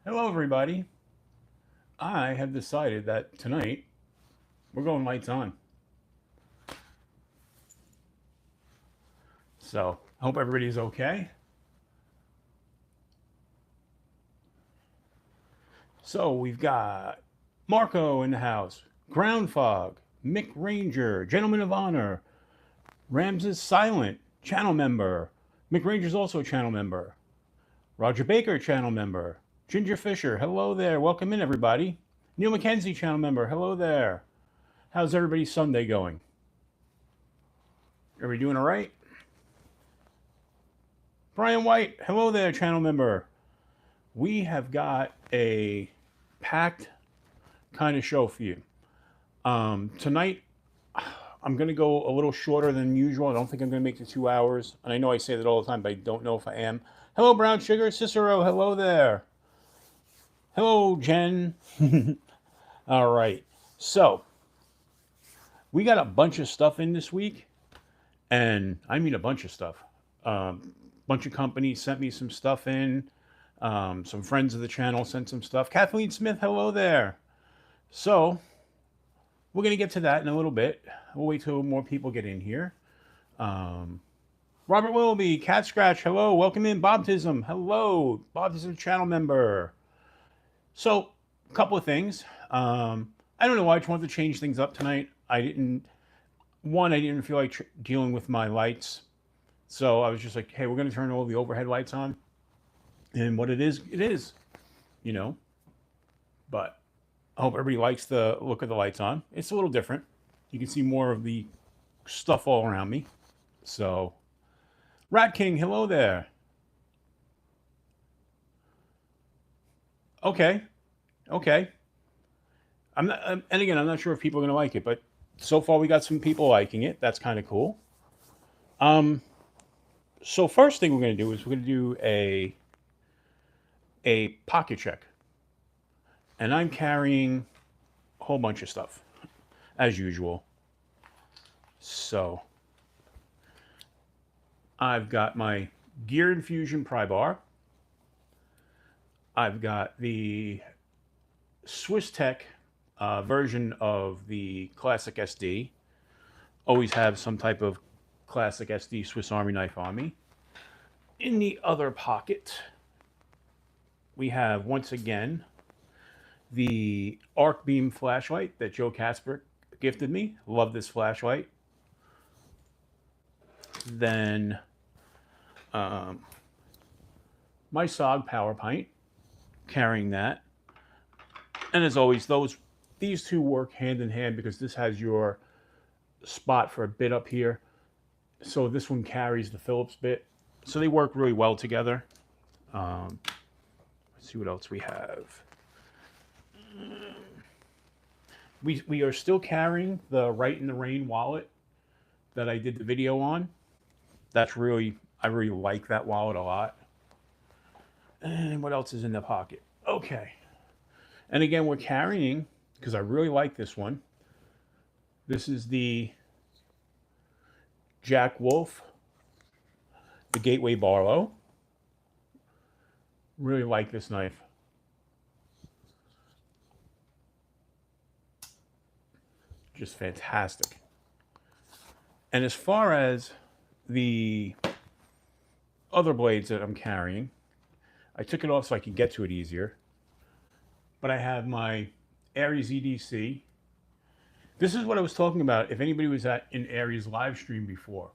Hello, everybody. I have decided that tonight we're going lights on. So I hope everybody's okay. So we've got Marco in the house, Ground Fog, Mick Ranger, Gentleman of Honor, Rams is Silent, channel member. Mick Ranger's also a channel member. Roger Baker, channel member. Ginger Fisher, hello there. Welcome in, everybody. Neil McKenzie, channel member, hello there. How's everybody's Sunday going? Everybody doing all right? Brian White, hello there, channel member. We have got a packed kind of show for you. Tonight, I'm going to go a little shorter than usual. I don't think I'm going to make the 2 hours. And I know I say that all the time, but I don't know if I am. Hello, Brown Sugar. Cicero, hello there. Hello, Jen. All right. So, we got a bunch of stuff in this week. And I mean a bunch of stuff. Bunch of companies sent me some stuff in. Some friends of the channel sent some stuff. Kathleen Smith, hello there. So, we're going to get to that in a little bit. We'll wait till more people get in here. Robert Willoughby, Cat Scratch, hello. Welcome in. Bobtism, hello. Bobtism channel member. So, a couple of things. I don't know why I just wanted to change things up tonight. I didn't feel like dealing with my lights. So I was just like, hey, we're going to turn all the overhead lights on. And what it is, you know. But I hope everybody likes the look of the lights on. It's a little different. You can see more of the stuff all around me. So, Rat King, hello there. Okay. I'm not, and again, I'm not sure if people are going to like it, but so far we got some people liking it. That's kind of cool. So first thing we're going to do is we're going to do a pocket check. And I'm carrying a whole bunch of stuff, as usual. So, I've got my Gear Infusion pry bar. I've got the Swiss Tech version of the Classic SD. Always have some type of Classic SD Swiss Army knife on me. In the other pocket, we have, once again, the Arc Beam flashlight that Joe Casper gifted me. Love this flashlight. Then my SOG Power Pint, carrying that. And as always, these two work hand in hand because this has your spot for a bit up here. So this one carries the Phillips bit. So they work really well together. Let's see what else we have. We are still carrying the Right in the Rain wallet that I did the video on. I really like that wallet a lot. And what else is in the pocket? Okay. And again, we're carrying, because I really like this one. This is the Jack Wolf, the Gateway Barlow. Really like this knife. Just fantastic. And as far as the other blades that I'm carrying, I took it off so I could get to it easier. But I have my Aries EDC. This is what I was talking about. If anybody was in Aries live stream before,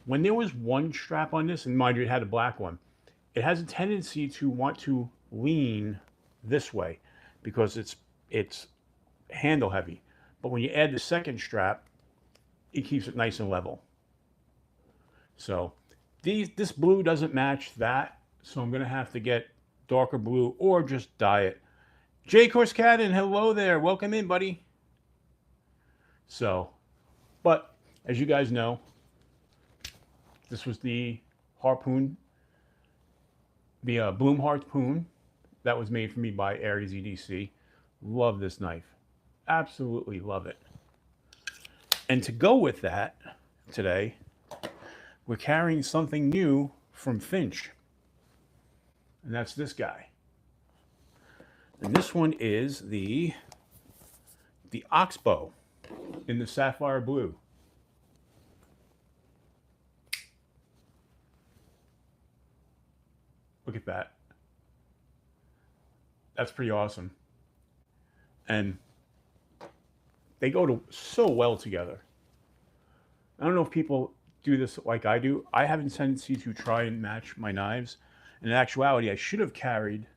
when there was one strap on this, and mind you, it had a black one, it has a tendency to want to lean this way because it's handle heavy. But when you add the second strap, it keeps it nice and level. So this blue doesn't match that, so I'm going to have to get darker blue or just dye it. Jay Corscaden, hello there. Welcome in, buddy. So, but as you guys know, this was the harpoon, the Bloom harpoon that was made for me by Aries EDC. Love this knife. Absolutely love it. And to go with that today, we're carrying something new from Finch. And that's this guy. And this one is the oxbow in the sapphire blue. Look at that. That's pretty awesome. And they go so well together. I don't know if people do this like I do. I have a tendency to try and match my knives. In actuality, I should have carried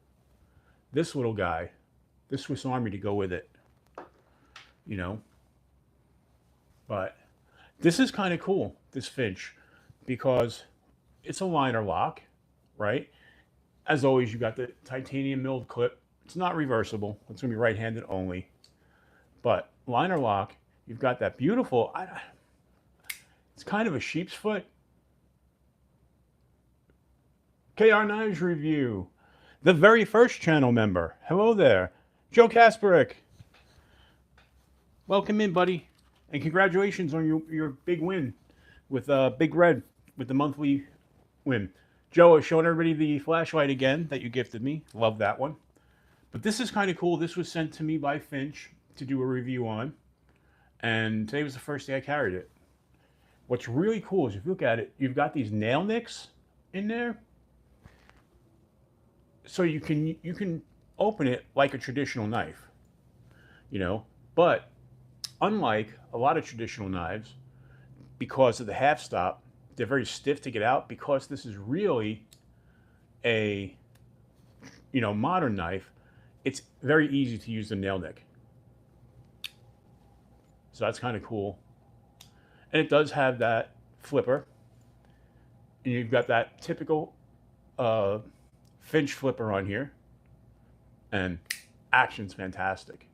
this little guy, this Swiss Army, to go with it, you know. But this is kind of cool, this Finch, because it's a liner lock, right? As always, you got the titanium milled clip. It's not reversible. It's going to be right-handed only. But liner lock, you've got that beautiful, it's kind of a sheep's foot. KR Knives Review. The very first channel member. Hello there. Joe Kasperick. Welcome in, buddy. And congratulations on your big win with Big Red, with the monthly win. Joe, is showing everybody the flashlight again that you gifted me. Love that one. But this is kind of cool. This was sent to me by Finch to do a review on. And today was the first day I carried it. What's really cool is if you look at it, you've got these nail nicks in there. So you can open it like a traditional knife, you know. But unlike a lot of traditional knives, because of the half stop, they're very stiff to get out. Because this is really a, you know, modern knife, it's very easy to use the nail nick. So that's kind of cool. And it does have that flipper. And you've got that typical Finch flipper on here. And action's fantastic.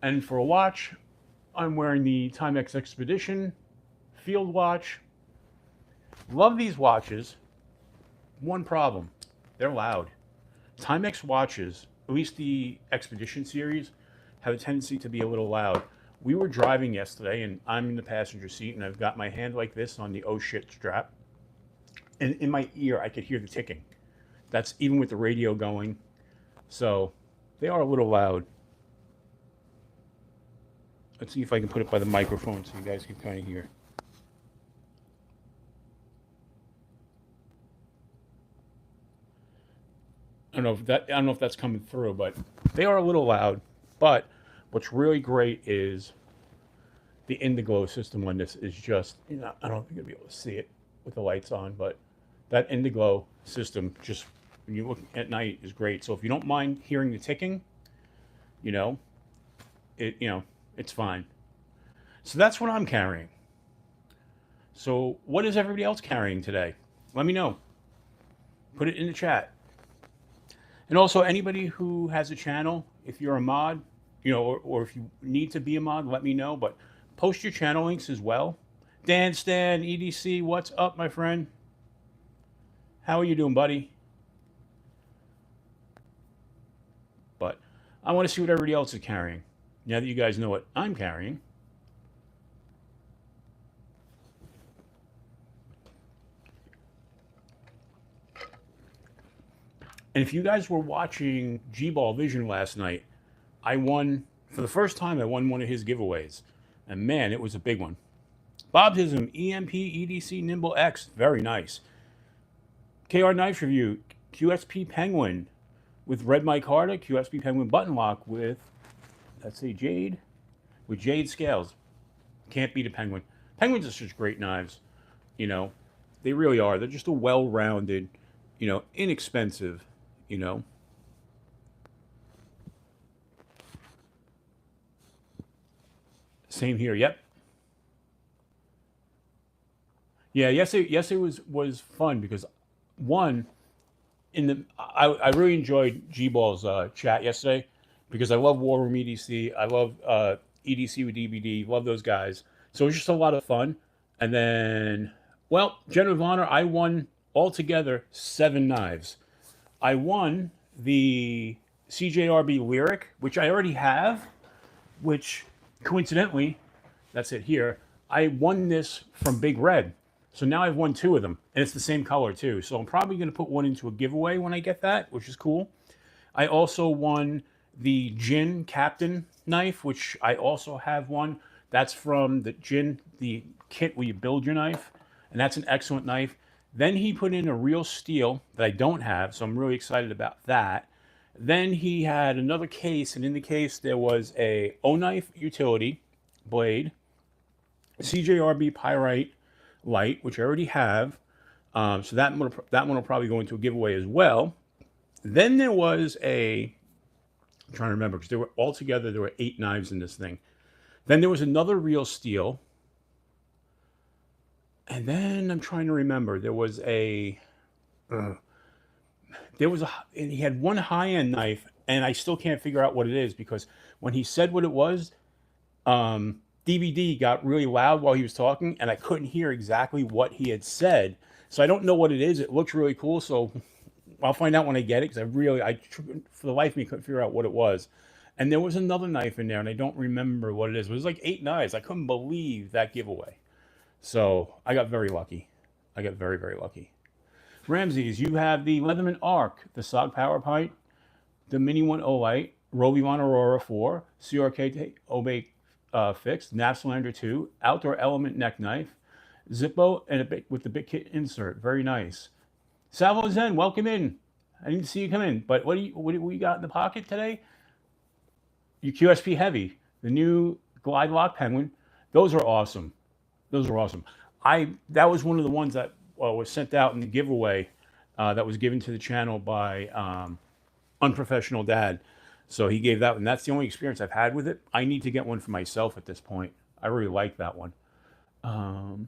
And for a watch, I'm wearing the Timex Expedition Field Watch. Love these watches. One problem, they're loud. Timex watches, at least the Expedition series, have a tendency to be a little loud. We were driving yesterday, and I'm in the passenger seat, and I've got my hand like this on the oh shit strap. And in my ear, I could hear the ticking. That's even with the radio going. So they are a little loud. Let's see if I can put it by the microphone so you guys can kind of hear. I don't know if that's coming through, but they are a little loud. But what's really great is the Indiglo system on this is just, you know, I don't think you'll be able to see it with the lights on, but that Indiglo system, just when you look at night, is great. So if you don't mind hearing the ticking, you know, it's fine. So that's what I'm carrying. So what is everybody else carrying today? Let me know. Put it in the chat. And also, anybody who has a channel, if you're a mod, you know, or if you need to be a mod, let me know. But post your channel links as well. Dan Stan, EDC, what's up, my friend? How are you doing, buddy? But I want to see what everybody else is carrying. Now that you guys know what I'm carrying. And if you guys were watching G-Ball Vision last night, I won, for the first time, I won one of his giveaways. And man, it was a big one. Bobtism, EMP, EDC, Nimble X, very nice. KR Knives Review, QSP Penguin with Red Micarta, QSP Penguin button lock with, let's say Jade, with Jade scales. Can't beat a Penguin. Penguins are such great knives, you know. They really are. They're just a well-rounded, you know, inexpensive, you know. Same here. Yep. Yeah. Yes. It was fun because one, I really enjoyed G-Ball's chat yesterday because I love War Room EDC. I love EDC with DVD. Love those guys. So it was just a lot of fun. And then, well, Gentleman of Honor, I won altogether 7 knives. I won the CJRB Lyric, which I already have, which coincidentally, that's it here. I won this from Big Red. So now I've won 2 of them, and it's the same color too. So I'm probably going to put one into a giveaway when I get that, which is cool. I also won the Gin Captain knife, which I also have one. That's from the Gin, the kit where you build your knife, and that's an excellent knife. Then he put in a real steel that I don't have, so I'm really excited about that. Then he had another case, and in the case there was a O-knife utility blade, CJRB Pyrite light, which I already have. So that one will probably go into a giveaway as well. Then there was I'm trying to remember because there were 8 knives in this thing. Then there was another real steel. And then I'm trying to remember, and he had one high-end knife, and I still can't figure out what it is because when he said what it was, DVD got really loud while he was talking, and I couldn't hear exactly what he had said. So I don't know what it is. It looks really cool, so I'll find out when I get it because for the life of me, couldn't figure out what it was. And there was another knife in there, and I don't remember what it is. It was like 8 knives. I couldn't believe that giveaway. So I got very lucky. I got very, very lucky. Ramses, you have the Leatherman Arc, the SOG Power Pint, the Mini 1 Olight, Robivon Aurora 4, CRK Obey Fixed, Napsolander 2, Outdoor Element Neck Knife, Zippo, and with the big kit insert. Very nice. Salvo Zen, welcome in. I didn't see you come in, but what do you got in the pocket today? Your QSP Heavy, the new Glide Lock Penguin. Those are awesome. Those are awesome. That was one of the ones that was sent out in the giveaway that was given to the channel by Unprofessional Dad. So he gave that one. That's the only experience I've had with it. I need to get one for myself at this point. I really like that one. Oh,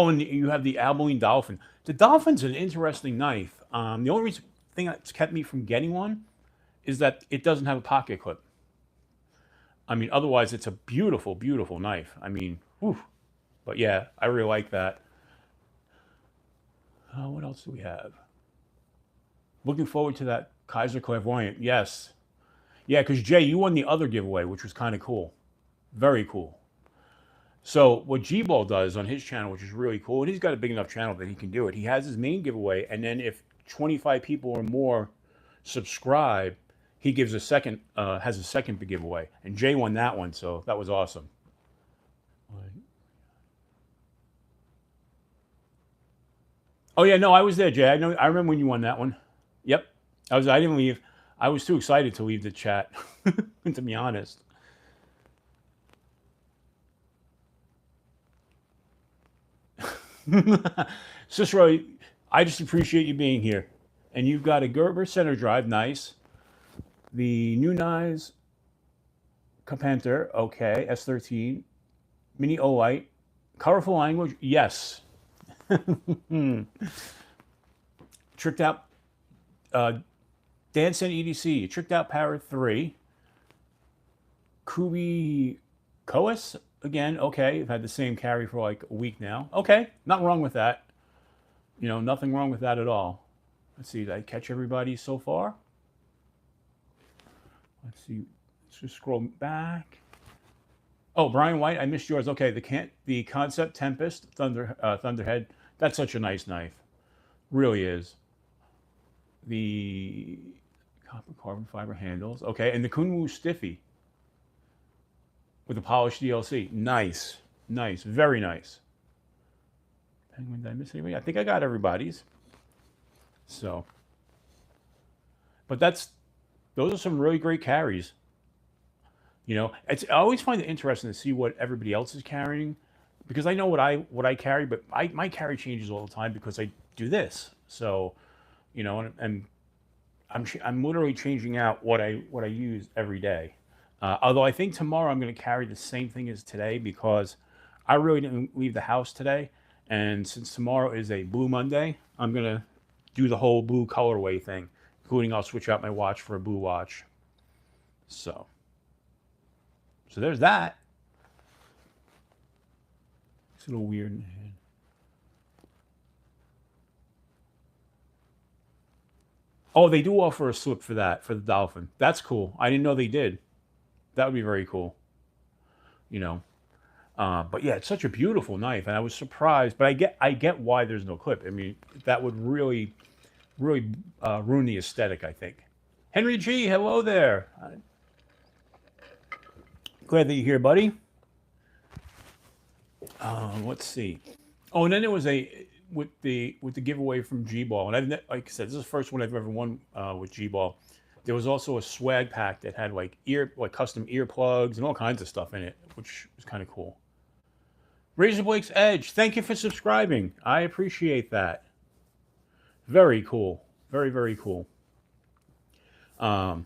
and you have the Abilene Dolphin. The Dolphin's an interesting knife. The only thing that's kept me from getting one is that it doesn't have a pocket clip. I mean, otherwise it's a beautiful, beautiful knife. I mean, whew. But yeah, I really like that. What else do we have? Looking forward to that Kaiser Clairvoyant. Yes. Yeah, because Jay, you won the other giveaway, which was kind of cool. Very cool. So what G-Ball does on his channel, which is really cool, and he's got a big enough channel that he can do it. He has his main giveaway, and then if 25 people or more subscribe, he gives has a second big giveaway. And Jay won that one, so that was awesome. Oh yeah, no, I was there, Jay. I remember when you won that one. Yep. I didn't leave. I was too excited to leave the chat, to be honest. Cicero, I just appreciate you being here. And you've got a Gerber center drive, nice. The new knives, Carpenter, okay, S13, Mini Olight, colorful language, yes. Tricked out, Danson EDC, Tricked Out Power 3, Kubi Koas, again, okay, I've had the same carry for like a week now. Okay, nothing wrong with that. You know, nothing wrong with that at all. Let's see, did I catch everybody so far? Let's see, let's just scroll back. Oh, Brian White, I missed yours. Okay, the Concept Tempest Thunderhead. That's such a nice knife, really is. The copper carbon fiber handles. Okay, and the Kunwu Stiffy with the polished DLC. Nice, nice, very nice. Penguin, did I miss anybody? I think I got everybody's. So, but those are some really great carries. You know, I always find it interesting to see what everybody else is carrying, because I know what I carry, but my carry changes all the time because I do this. So, you know, and I'm literally changing out what I use every day. Although I think tomorrow I'm going to carry the same thing as today because I really didn't leave the house today, and since tomorrow is a Blue Monday, I'm going to do the whole blue colorway thing, including I'll switch out my watch for a blue watch. So there's that. It's a little weird. Oh, they do offer a slip for that, for the Dolphin. That's cool. I didn't know they did. That would be very cool. You know. But yeah, it's such a beautiful knife, and I was surprised. But I get why there's no clip. I mean, that would really ruin the aesthetic, I think. Henry G, hello there. Glad that you're here, buddy. Let's see. Oh, and then there was a with the giveaway from G Ball, and like I said, this is the first one I've ever won with G Ball. There was also a swag pack that had like custom earplugs and all kinds of stuff in it, which was kind of cool. Razor Blake's Edge, thank you for subscribing. I appreciate that. Very cool. Very, very cool. So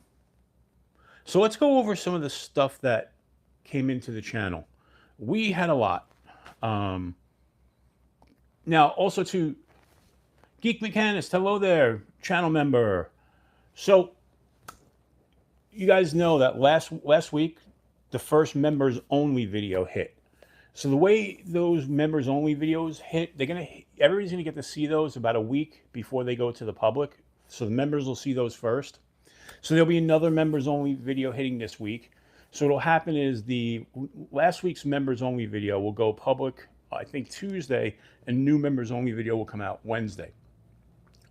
let's go over some of the stuff that came into the channel. We had a lot. Now, also to Geek Mechanist, hello there, channel member. So you guys know that last week, the first members only video hit. So the way those members only videos hit, everybody's gonna get to see those about a week before they go to the public. So the members will see those first. So there'll be another members only video hitting this week. So what'll happen is the last week's members only video will go public, I think Tuesday, and new members only video will come out Wednesday.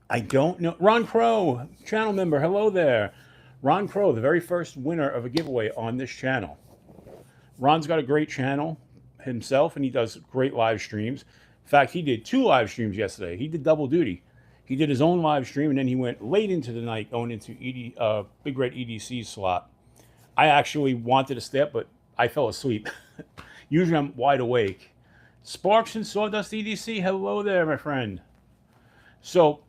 I don't know. Ron Crow, channel member, hello there. Ron Crow, the very first winner of a giveaway on this channel. Ron's got a great channel himself, and he does great live streams. In fact, he did 2 live streams yesterday. He did double duty. He did his own live stream, and then he went late into the night going into Big Red EDC slot. I actually wanted to stay up, but I fell asleep. Usually I'm wide awake. Sparks and Sawdust EDC, hello there, my friend. So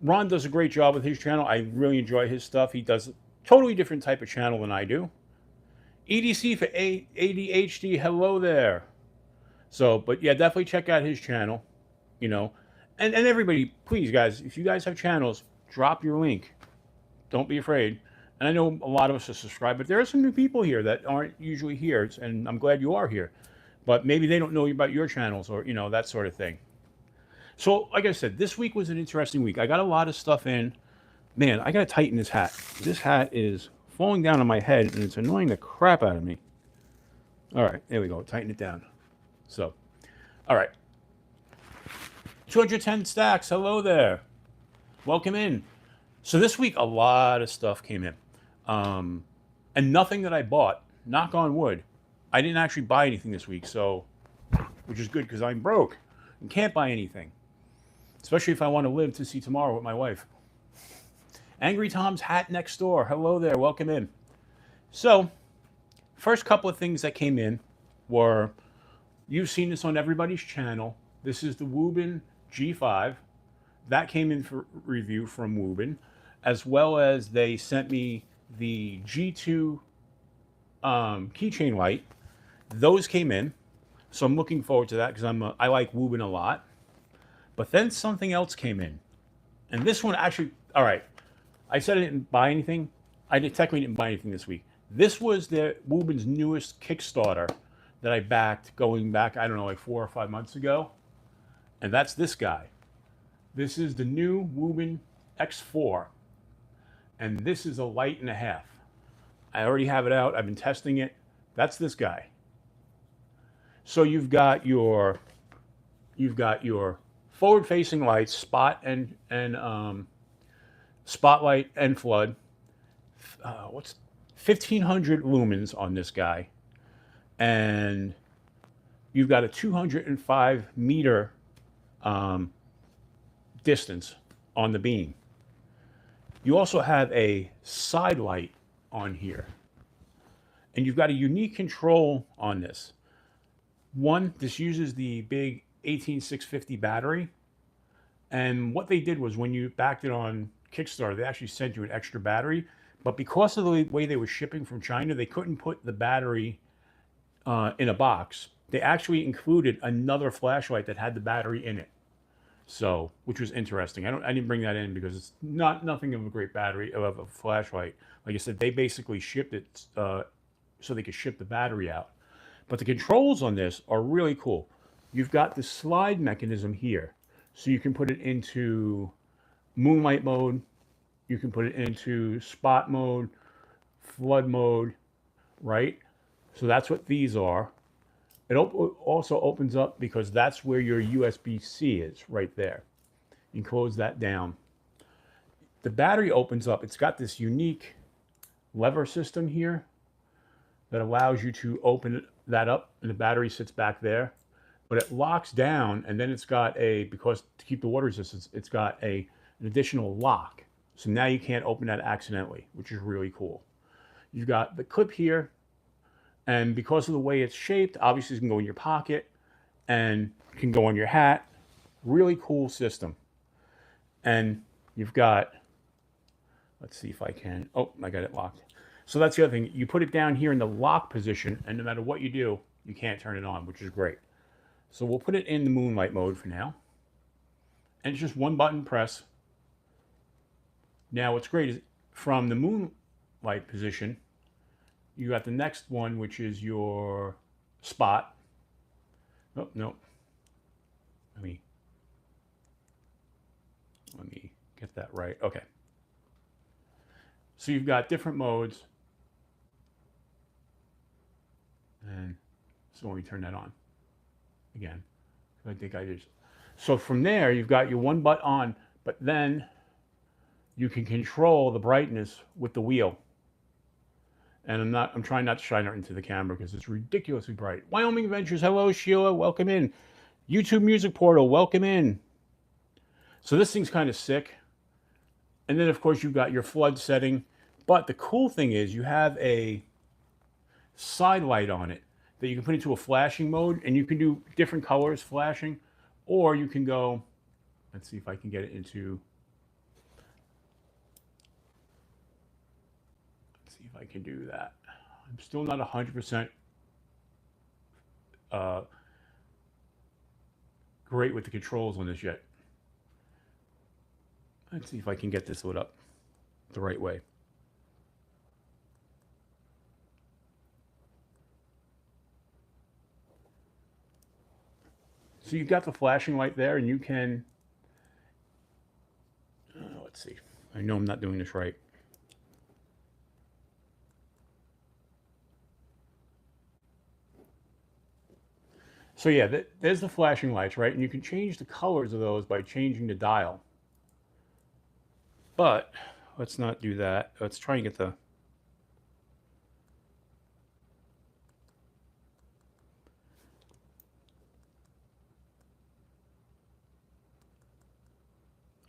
Ron does a great job with his channel. I really enjoy his stuff. He does a totally different type of channel than I do. EDC for ADHD, hello there. So, but yeah, definitely check out his channel, you know. And everybody, please, guys, if you guys have channels, drop your link. Don't be afraid. And I know a lot of us are subscribed, but there are some new people here that aren't usually here, and I'm glad you are here. But maybe they don't know about your channels or, you know, that sort of thing. So, like I said, this week was an interesting week. I got a lot of stuff in. Man, I got to tighten this hat. This hat is falling down on my head, and it's annoying the crap out of me. All right, there we go. Tighten it down. So, all right. 210 stacks. Hello there. Welcome in. So this week, a lot of stuff came in. And nothing that I bought, knock on wood, I didn't actually buy anything this week, so, which is good because I'm broke and can't buy anything. Especially if I want to live to see tomorrow with my wife. Angry Tom's hat next door. Hello there. Welcome in. So, first couple of things that came in were, you've seen this on everybody's channel. This is the Wuben G5. That came in for review from Wuben, as well as they sent me the G2 keychain light. Those came in, so I'm looking forward to that because I like Wuben a lot. But then something else came in, and this one actually, all right, I said I didn't buy anything. I technically didn't buy anything this week. This was Wuben's newest Kickstarter that I backed going back, I don't know, like 4 or 5 months ago. And that's this guy. This is the new Wuben X4. And this is a light and a half. I already have it out. I've been testing it. That's this guy. So you've got your forward-facing lights, spotlight and flood. What's 1,500 lumens on this guy, and you've got a 205 meter distance on the beam. You also have a side light on here, and you've got a unique control on this. One, this uses the big 18650 battery, and what they did was when you backed it on Kickstarter, they actually sent you an extra battery, but because of the way they were shipping from China, they couldn't put the battery in a box. They actually included another flashlight that had the battery in it. So, which was interesting. I didn't bring that in because it's nothing of a great battery of a flashlight. Like I said, they basically shipped it so they could ship the battery out. But the controls on this are really cool. You've got the slide mechanism here, so you can put it into moonlight mode. You can put it into spot mode, flood mode, right? So that's what these are. It also opens up because that's where your USB-C is, right there. You can close that down. The battery opens up. It's got this unique lever system here that allows you to open that up, and the battery sits back there. But it locks down, and then it's got because to keep the water resistance, it's got an additional lock. So now you can't open that accidentally, which is really cool. You've got the clip here, and because of the way it's shaped, obviously it can go in your pocket and can go on your hat. Really cool system. And you've got, let's see if I can, oh, I got it locked. So that's the other thing. You put it down here in the lock position, and no matter what you do, you can't turn it on, which is great. So we'll put it in the moonlight mode for now. And it's just one button press. Now what's great is from the moonlight position, you got the next one, which is your spot. Oh, no. Let me get that right. Okay. So you've got different modes. And so let me turn that on again. I think I just. So from there, you've got your one button on, but then you can control the brightness with the wheel. And I'm trying not to shine it into the camera because it's ridiculously bright. Wyoming Adventures, hello Sheila, welcome in. YouTube Music Portal, welcome in. So this thing's kind of sick. And then of course you've got your flood setting. But the cool thing is you have a side light on it that you can put into a flashing mode, and you can do different colors flashing, or you can go, let's see if I can get it into, let's see if I can do that. I'm still not 100% great with the controls on this yet. Let's see if I can get this lit up the right way. So you've got the flashing light there, and you can, let's see. I know I'm not doing this right. So yeah, there's the flashing lights, right? And you can change the colors of those by changing the dial. But let's not do that. Let's try and get the,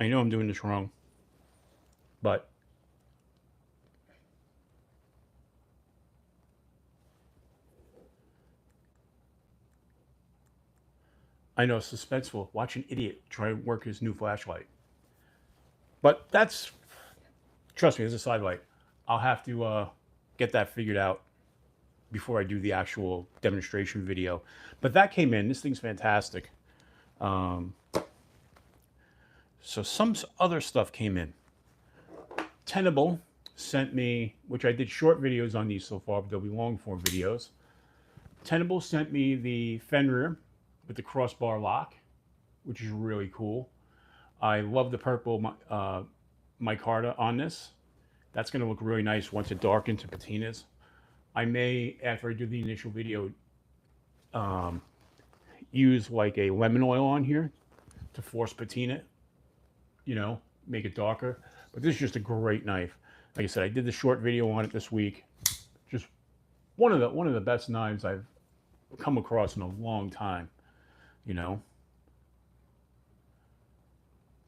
I know I'm doing this wrong, but I know, suspenseful. Watch an idiot try and work his new flashlight. But that's, trust me, there's a side light. I'll have to get that figured out before I do the actual demonstration video. But that came in. This thing's fantastic. So some other stuff came in. Tenable sent me, which I did short videos on these so far, but they'll be long form videos. Tenable sent me the Fenrir with the crossbar lock, which is really cool. I love the purple micarta on this. That's going to look really nice once it darkens to patinas. I may, after I do the initial video, use like a lemon oil on here to force patina, you know, make it darker. But this is just a great knife. Like I said, I did the short video on it this week. Just one of the best knives I've come across in a long time, you know.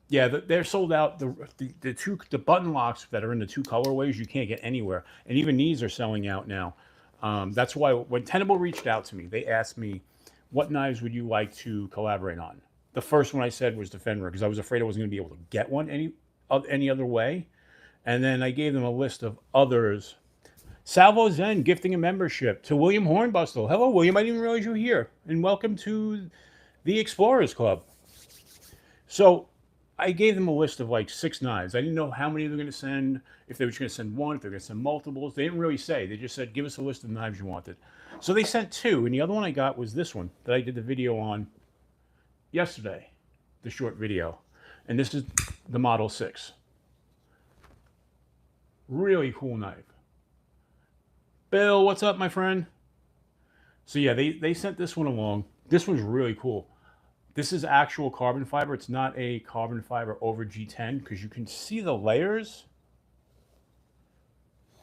Yeah, they're sold out. The button locks that are in the two colorways you can't get anywhere, and even these are selling out now. That's why when Tenable reached out to me, they asked me, "What knives would you like to collaborate on?" The first one I said was the Fenrir because I was afraid I wasn't going to be able to get one any other way, and then I gave them a list of others. Salvo Zen gifting a membership to William Hornbustle. Hello, William. I didn't even realize you were here, and welcome to the Explorers Club. So I gave them a list of like 6 knives. I didn't know how many they're going to send, if they were just going to send one, if they're going to send multiples. They didn't really say. They just said, give us a list of knives you wanted. So they sent 2, and the other one I got was this one that I did the video on yesterday, the short video. And this is the Model 6. Really cool knife. Bill, what's up, my friend? So yeah, they sent this one along. This one's really cool. This is actual carbon fiber. It's not a carbon fiber over G10 because you can see the layers.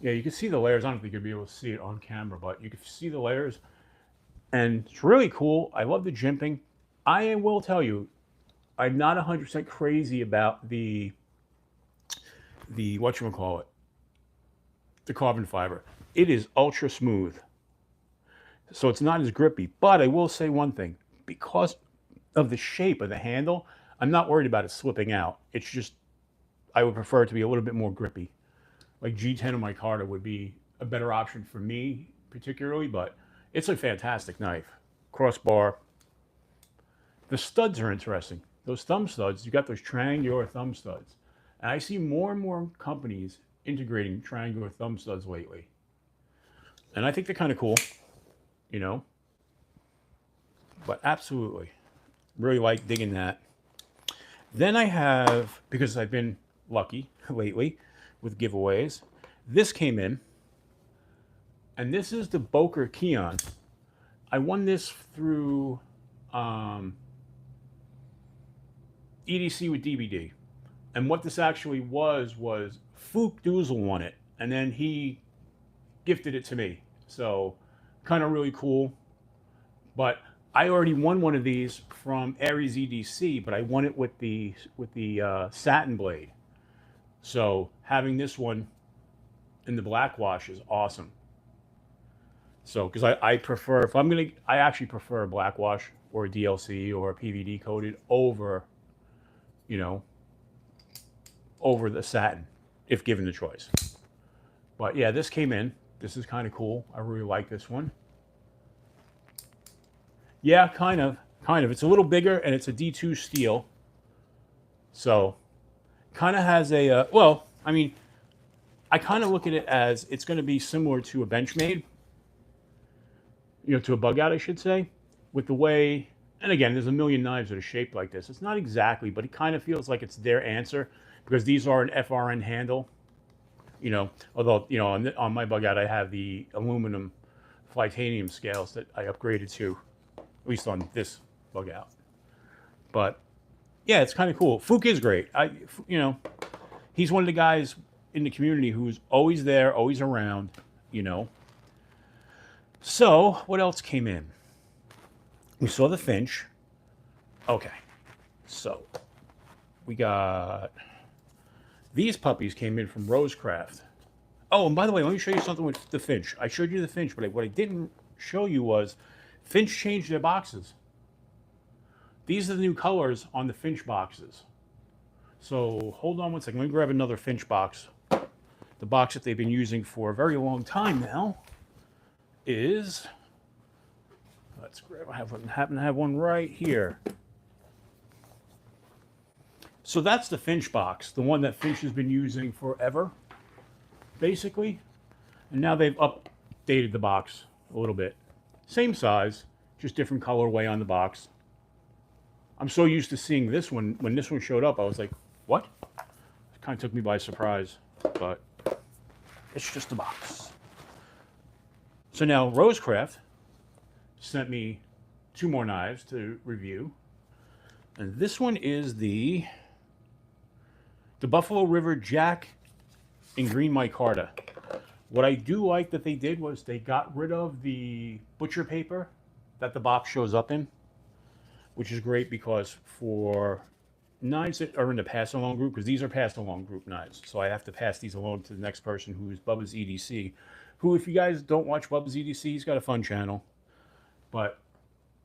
Yeah, you can see the layers. I don't think you'll be able to see it on camera, but you can see the layers. And it's really cool. I love the jimping. I will tell you, I'm not 100% crazy about the whatchamacallit, the carbon fiber. It is ultra smooth. So it's not as grippy. But I will say one thing. Because of the shape of the handle, I'm not worried about it slipping out. It's just, I would prefer it to be a little bit more grippy. Like G10 on my Carter would be a better option for me, particularly, but it's a fantastic knife. Crossbar. The studs are interesting. Those thumb studs, you got those triangular thumb studs. And I see more and more companies integrating triangular thumb studs lately. And I think they're kind of cool, you know. But absolutely. Really like digging that. Then I have, because I've been lucky lately with giveaways, this came in. And this is the Boker Keon. I won this through EDC with DVD. And what this actually was Fook Doozle won it. And then he gifted it to me. So kind of really cool. But I already won one of these from Aries EDC, but I won it with the satin blade. So having this one in the black wash is awesome. So because I prefer, if I'm gonna, I actually prefer a black wash or a DLC or a PVD coated over, you know, over the satin, if given the choice. But yeah, this came in. This is kind of cool. I really like this one. Yeah, kind of. It's a little bigger, and it's a D2 steel. So, kind of has a, well, I mean, I kind of look at it as it's going to be similar to a Benchmade, you know, to a bug out, I should say, with the way, and again, there's a million knives that are shaped like this. It's not exactly, but it kind of feels like it's their answer because these are an FRN handle, you know, although, you know, on my bug out, I have the aluminum titanium scales that I upgraded to, at least on this bug out. But yeah, it's kind of cool. Fook is great. You know, he's one of the guys in the community who's always there, always around, you know. So what else came in? We saw the Finch. Okay, so we got these puppies came in from Rosecraft. Oh, and by the way, let me show you something with the Finch. I showed you the Finch, but what I didn't show you was Finch changed their boxes. These are the new colors on the Finch boxes. So hold on one second. Let me grab another Finch box. The box that they've been using for a very long time now is, let's grab, I happen to have one right here. So that's the Finch box, the one that Finch has been using forever, basically. And now they've updated the box a little bit. Same size, just different colorway on the box. I'm so used to seeing this one. When this one showed up, I was like, what? It kind of took me by surprise, but it's just a box. So now Rosecraft sent me 2 more knives to review. And this one is the Buffalo River Jack in green micarta. What I do like that they did was they got rid of the butcher paper that the box shows up in, which is great because for knives that are in the pass along group, because these are pass along group knives, so I have to pass these along to the next person who is Bubba's EDC, who, if you guys don't watch Bubba's EDC, he's got a fun channel, but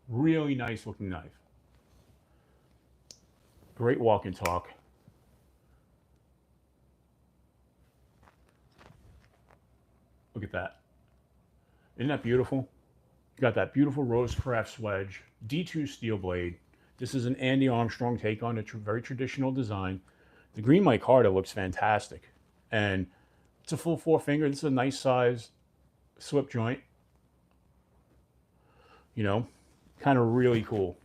really nice looking knife. Great walk and talk. Look at that. Isn't that beautiful? You got that beautiful Rosecraft swedge, D2 steel blade. This is an Andy Armstrong take on a very traditional design. The green micarta looks fantastic. And it's a full 4-finger. This is a nice size slip joint. You know, kind of really cool.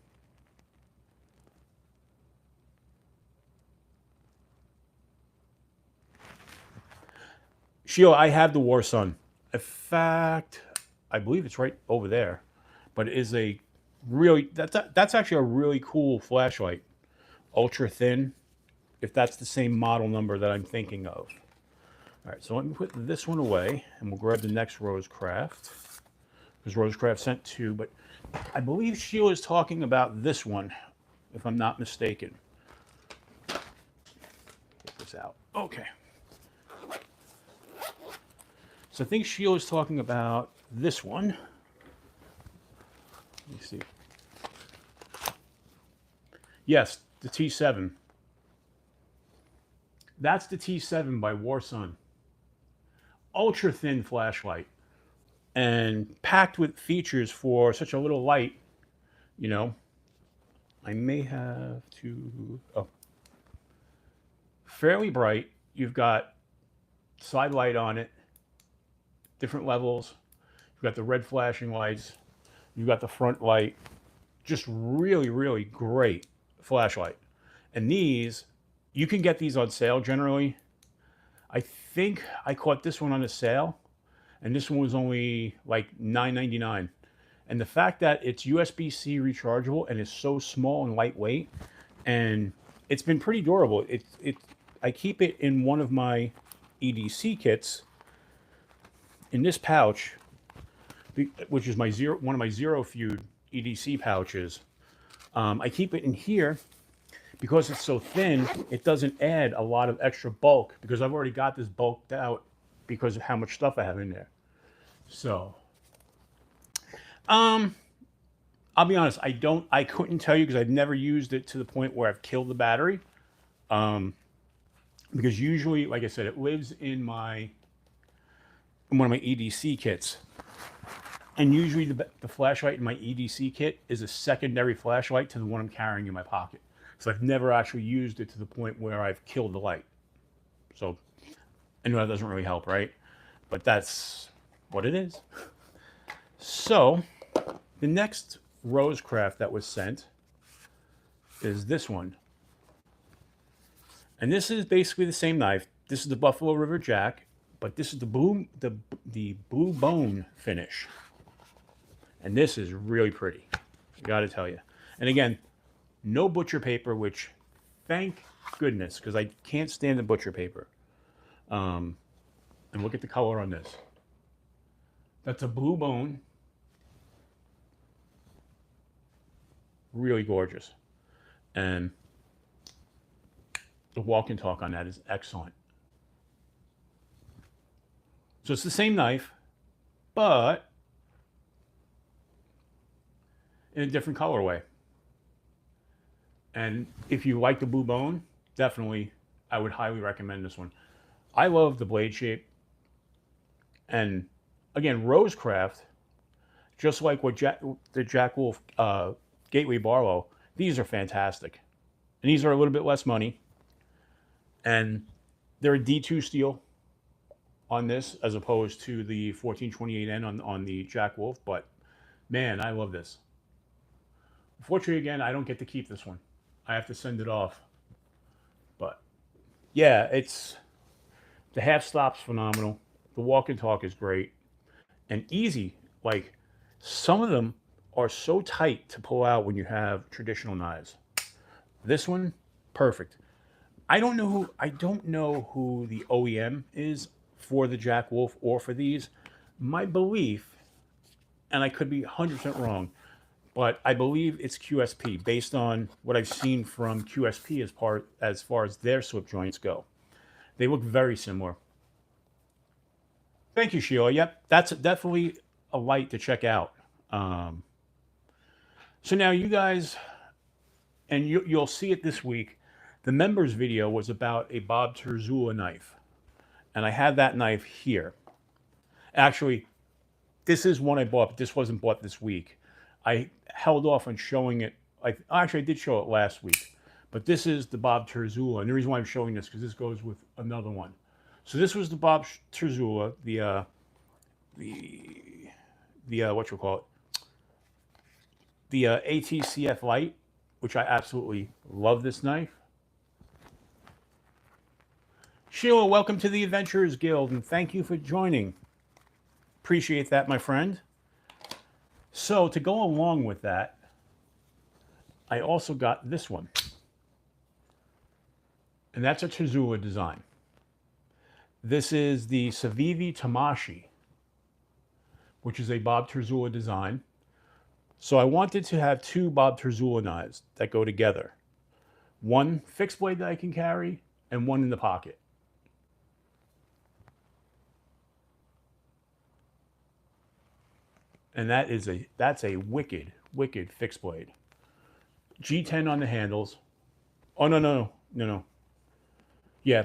Sheila, I have the War Sun. In fact, I believe it's right over there. but it is a really, that's actually a really cool flashlight. Ultra thin, if that's the same model number that I'm thinking of. All right, so let me put this one away, and we'll grab the next Rosecraft, because Rosecraft sent two, but I believe Sheila is talking about this one, if I'm not mistaken. Get this out. Okay. So I think Sheila is talking about this one. Let me see. Yes, the T7. That's the T7 by Warsun. Ultra thin flashlight and packed with features for such a little light. You know, I may have to, oh, fairly bright. You've got side light on it, different levels. You've got the red flashing lights. You've got the front light. Just really, really great flashlight. And these, you can get these on sale generally. I think I caught this one on a sale, and this one was only like $9.99. And the fact that it's USB-C rechargeable and is so small and lightweight, and it's been pretty durable. I keep it in one of my EDC kits in this pouch, which is one of my zero feud EDC pouches. I keep it in here because it's so thin. It doesn't add a lot of extra bulk because I've already got this bulked out because of how much stuff I have in there. So, I'll be honest. I couldn't tell you because I've never used it to the point where I've killed the battery. Because usually, like I said, it lives in one of my EDC kits. And usually the flashlight in my EDC kit is a secondary flashlight to the one I'm carrying in my pocket. So I've never actually used it to the point where I've killed the light. So I know that doesn't really help, right? But that's what it is. So the next Rosecraft that was sent is this one. And this is basically the same knife. This is the Buffalo River Jack, but this is the blue bone finish. And this is really pretty. I gotta tell you. And again, no butcher paper, which thank goodness, because I can't stand the butcher paper. And look at the color on this. That's a blue bone. Really gorgeous. And the walk and talk on that is excellent. So it's the same knife, but in a different colorway. And if you like the blue bone, definitely, I would highly recommend this one. I love the blade shape. And again, Rosecraft, just like what the Jack Wolf Gateway Barlow, these are fantastic. And these are a little bit less money. And they're a D2 steel on this as opposed to the 1428N on the Jack Wolf. But man, I love this. Unfortunately, again, I don't get to keep this one. I have to send it off. But yeah, the half stop's phenomenal. The walk and talk is great and easy. Like some of them are so tight to pull out when you have traditional knives. This one, perfect. I don't know who the OEM is for the Jack Wolf or for these. My belief, and I could be 100% wrong, but I believe it's QSP based on what I've seen from QSP as far as their slip joints go. They look very similar. Thank you, Sheila. Yep, that's definitely a light to check out. So now you guys, and you'll see it this week, the members video was about a Bob Terzuola knife. And I had that knife here. Actually, this is one I bought, but this wasn't bought this week. I held off on showing it. Actually, I did show it last week. But this is the Bob Terzuola. And the reason why I'm showing this, because this goes with another one. So this was the Bob Terzuola, what you call it? The ATCF Light, which I absolutely love this knife. Sheila, welcome to the Adventurers Guild, and thank you for joining. Appreciate that, my friend. So to go along with that, I also got this one. And that's a Terzuola design. This is the Savivi Tamashi, which is a Bob Terzuola design. So I wanted to have two Bob Terzuola knives that go together. One fixed blade that I can carry and one in the pocket. And that's a wicked, wicked fixed blade. G10 on the handles. Oh, no. Yeah,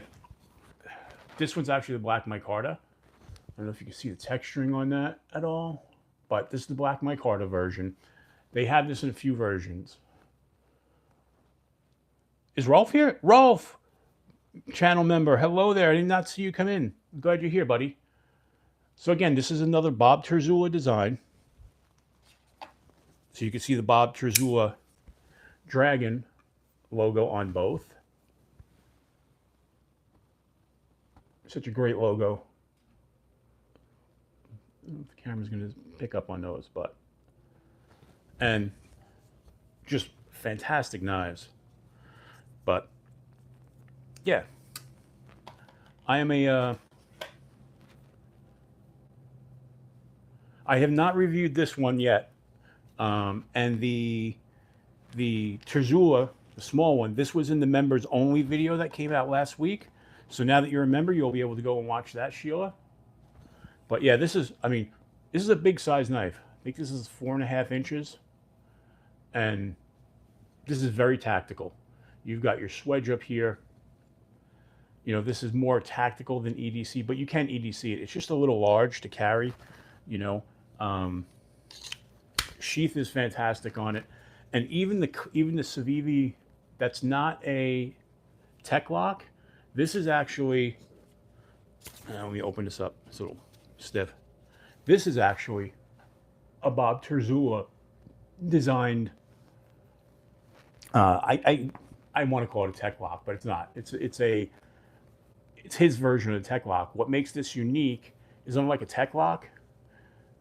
this one's actually the black micarta. I don't know if you can see the texturing on that at all, but this is the black micarta version. They have this in a few versions. Is Rolf here? Rolf, channel member, hello there. I did not see you come in. I'm glad you're here, buddy. So again, this is another Bob Terzuola design. So you can see the Bob Terzuola dragon logo on both. Such a great logo. I don't know if the camera's going to pick up on those, but... And just fantastic knives. But, yeah. I am a... I have not reviewed this one yet. And the Terzuola, the small one, this was in the members only video that came out last week. So now that you're a member, you'll be able to go and watch that, Sheila. But yeah, this is a big size knife. I think this is 4.5 inches. And this is very tactical. You've got your swedge up here. You know, this is more tactical than EDC, but you can EDC it. It's just a little large to carry, you know. Sheath is fantastic on it. And even the Savivi, that's not a tech lock. This is actually, let me open this up. It's a little stiff. This is actually a Bob Terzuola designed. I want to call it a tech lock, but it's not. It's his version of the tech lock. What makes this unique is, unlike a tech lock,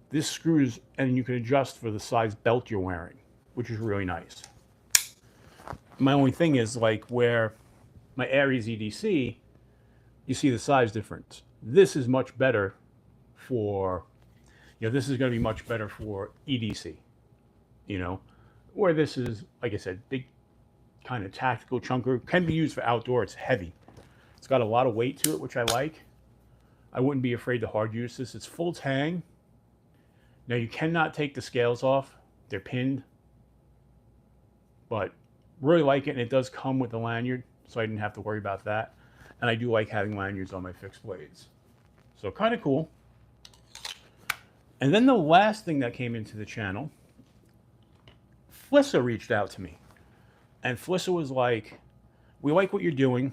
this screws and you can adjust for the size belt you're wearing, which is really nice. My only thing is, like, where my Aries EDC, you see the size difference. This is much better for, you know, this is going to be much better for EDC, you know, where this is, like I said, big kind of tactical chunker. Can be used for outdoor. It's heavy. It's got a lot of weight to it, which I like. I wouldn't be afraid to hard use this. It's full tang. Now, you cannot take the scales off. They're pinned. But really like it, and it does come with a lanyard, so I didn't have to worry about that. And I do like having lanyards on my fixed blades. So kind of cool. And then the last thing that came into the channel, Flissa reached out to me. And Flissa was like, we like what you're doing.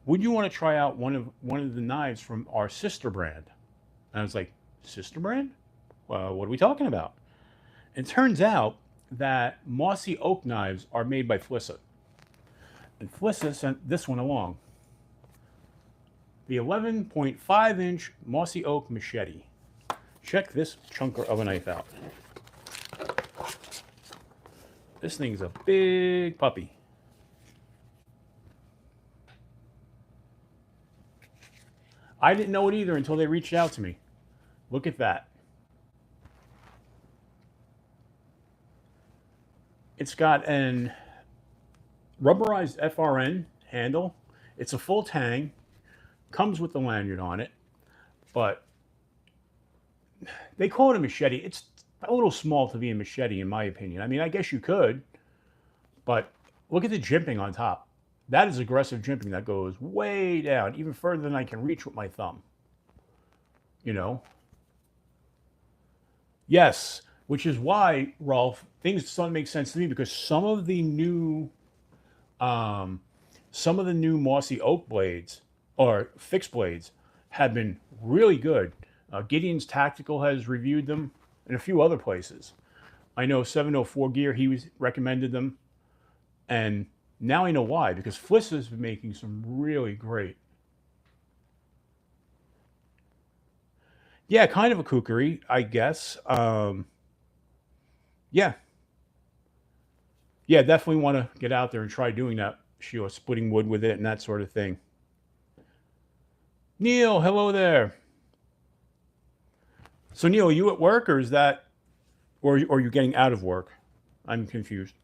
Would you want to try out one of the knives from our sister brand? And I was like, sister brand? Well, what are we talking about? And it turns out that Mossy Oak knives are made by Flissa. And Flissa sent this one along. The 11.5 inch Mossy Oak machete. Check this chunker of a knife out. This thing's a big puppy. I didn't know it either until they reached out to me. Look at that. It's got an rubberized FRN handle. It's a full tang. Comes with the lanyard on it. But they call it a machete. It's a little small to be a machete, in my opinion. I mean, I guess you could. But look at the jimping on top. That is aggressive jimping that goes way down, even further than I can reach with my thumb. You know? Yes, which is why, Rolf, things starting to make sense to me, because some of the new Mossy Oak blades, or fixed blades, have been really good. Gideon's Tactical has reviewed them, and a few other places. I know 704 Gear, he recommended them. And now I know why, because Flissa's been making some really great. Yeah, kind of a kookery, I guess. Yeah. Yeah, definitely want to get out there and try doing that. Sheila, splitting wood with it and that sort of thing. Neil, hello there. So Neil, are you at work or is that, or are you getting out of work? I'm confused.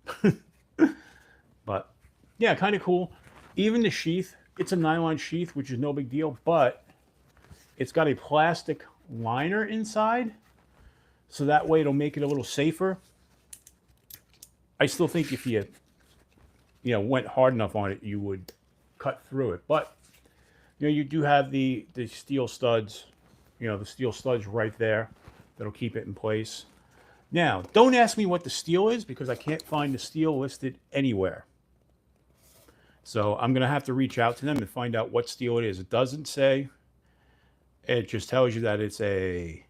But yeah, kind of cool. Even the sheath, it's a nylon sheath, which is no big deal, but it's got a plastic liner inside, so that way it'll make it a little safer. I still think if you went hard enough on it, you would cut through it. But you do have the steel studs, the steel studs right there that'll keep it in place. Now, don't ask me what the steel is because I can't find the steel listed anywhere. So I'm gonna have to reach out to them and find out what steel it is. It doesn't say. It just tells you that it's a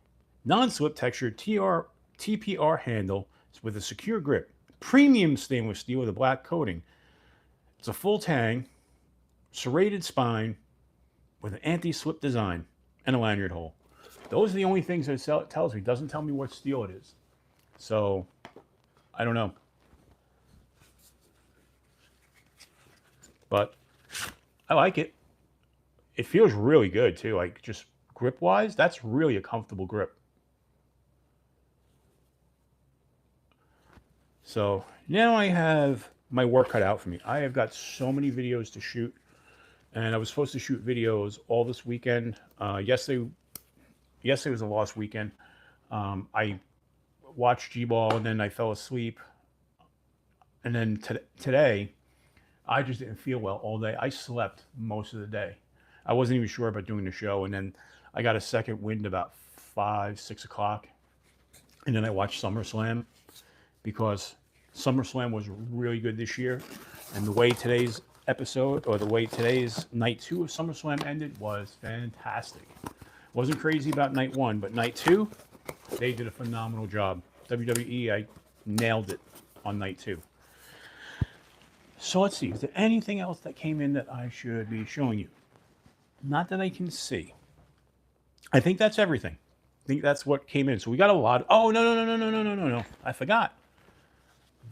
non-slip textured TPR handle with a secure grip. Premium stainless steel with a black coating. It's a full tang, serrated spine with an anti-slip design and a lanyard hole. Those are the only things that it tells me. It doesn't tell me what steel it is. So, I don't know. But I like it. It feels really good too. Like just grip-wise, that's really a comfortable grip. So now I have my work cut out for me. I have got so many videos to shoot, and I was supposed to shoot videos all this weekend. Yesterday was a lost weekend. I watched G-Ball and then I fell asleep. And then today, I just didn't feel well all day. I slept most of the day. I wasn't even sure about doing the show, and then I got a second wind about 5, 6 o'clock, and then I watched SummerSlam because SummerSlam was really good this year, and the way today's episode or the way today's night 2 of SummerSlam ended was fantastic. Wasn't crazy about night 1, but night 2, they did a phenomenal job. WWE, I nailed it on night 2. So let's see, is there anything else that came in that I should be showing you? Not that I can see. I think that's everything. I think that's what came in. So we got a lot. Oh, no. I forgot.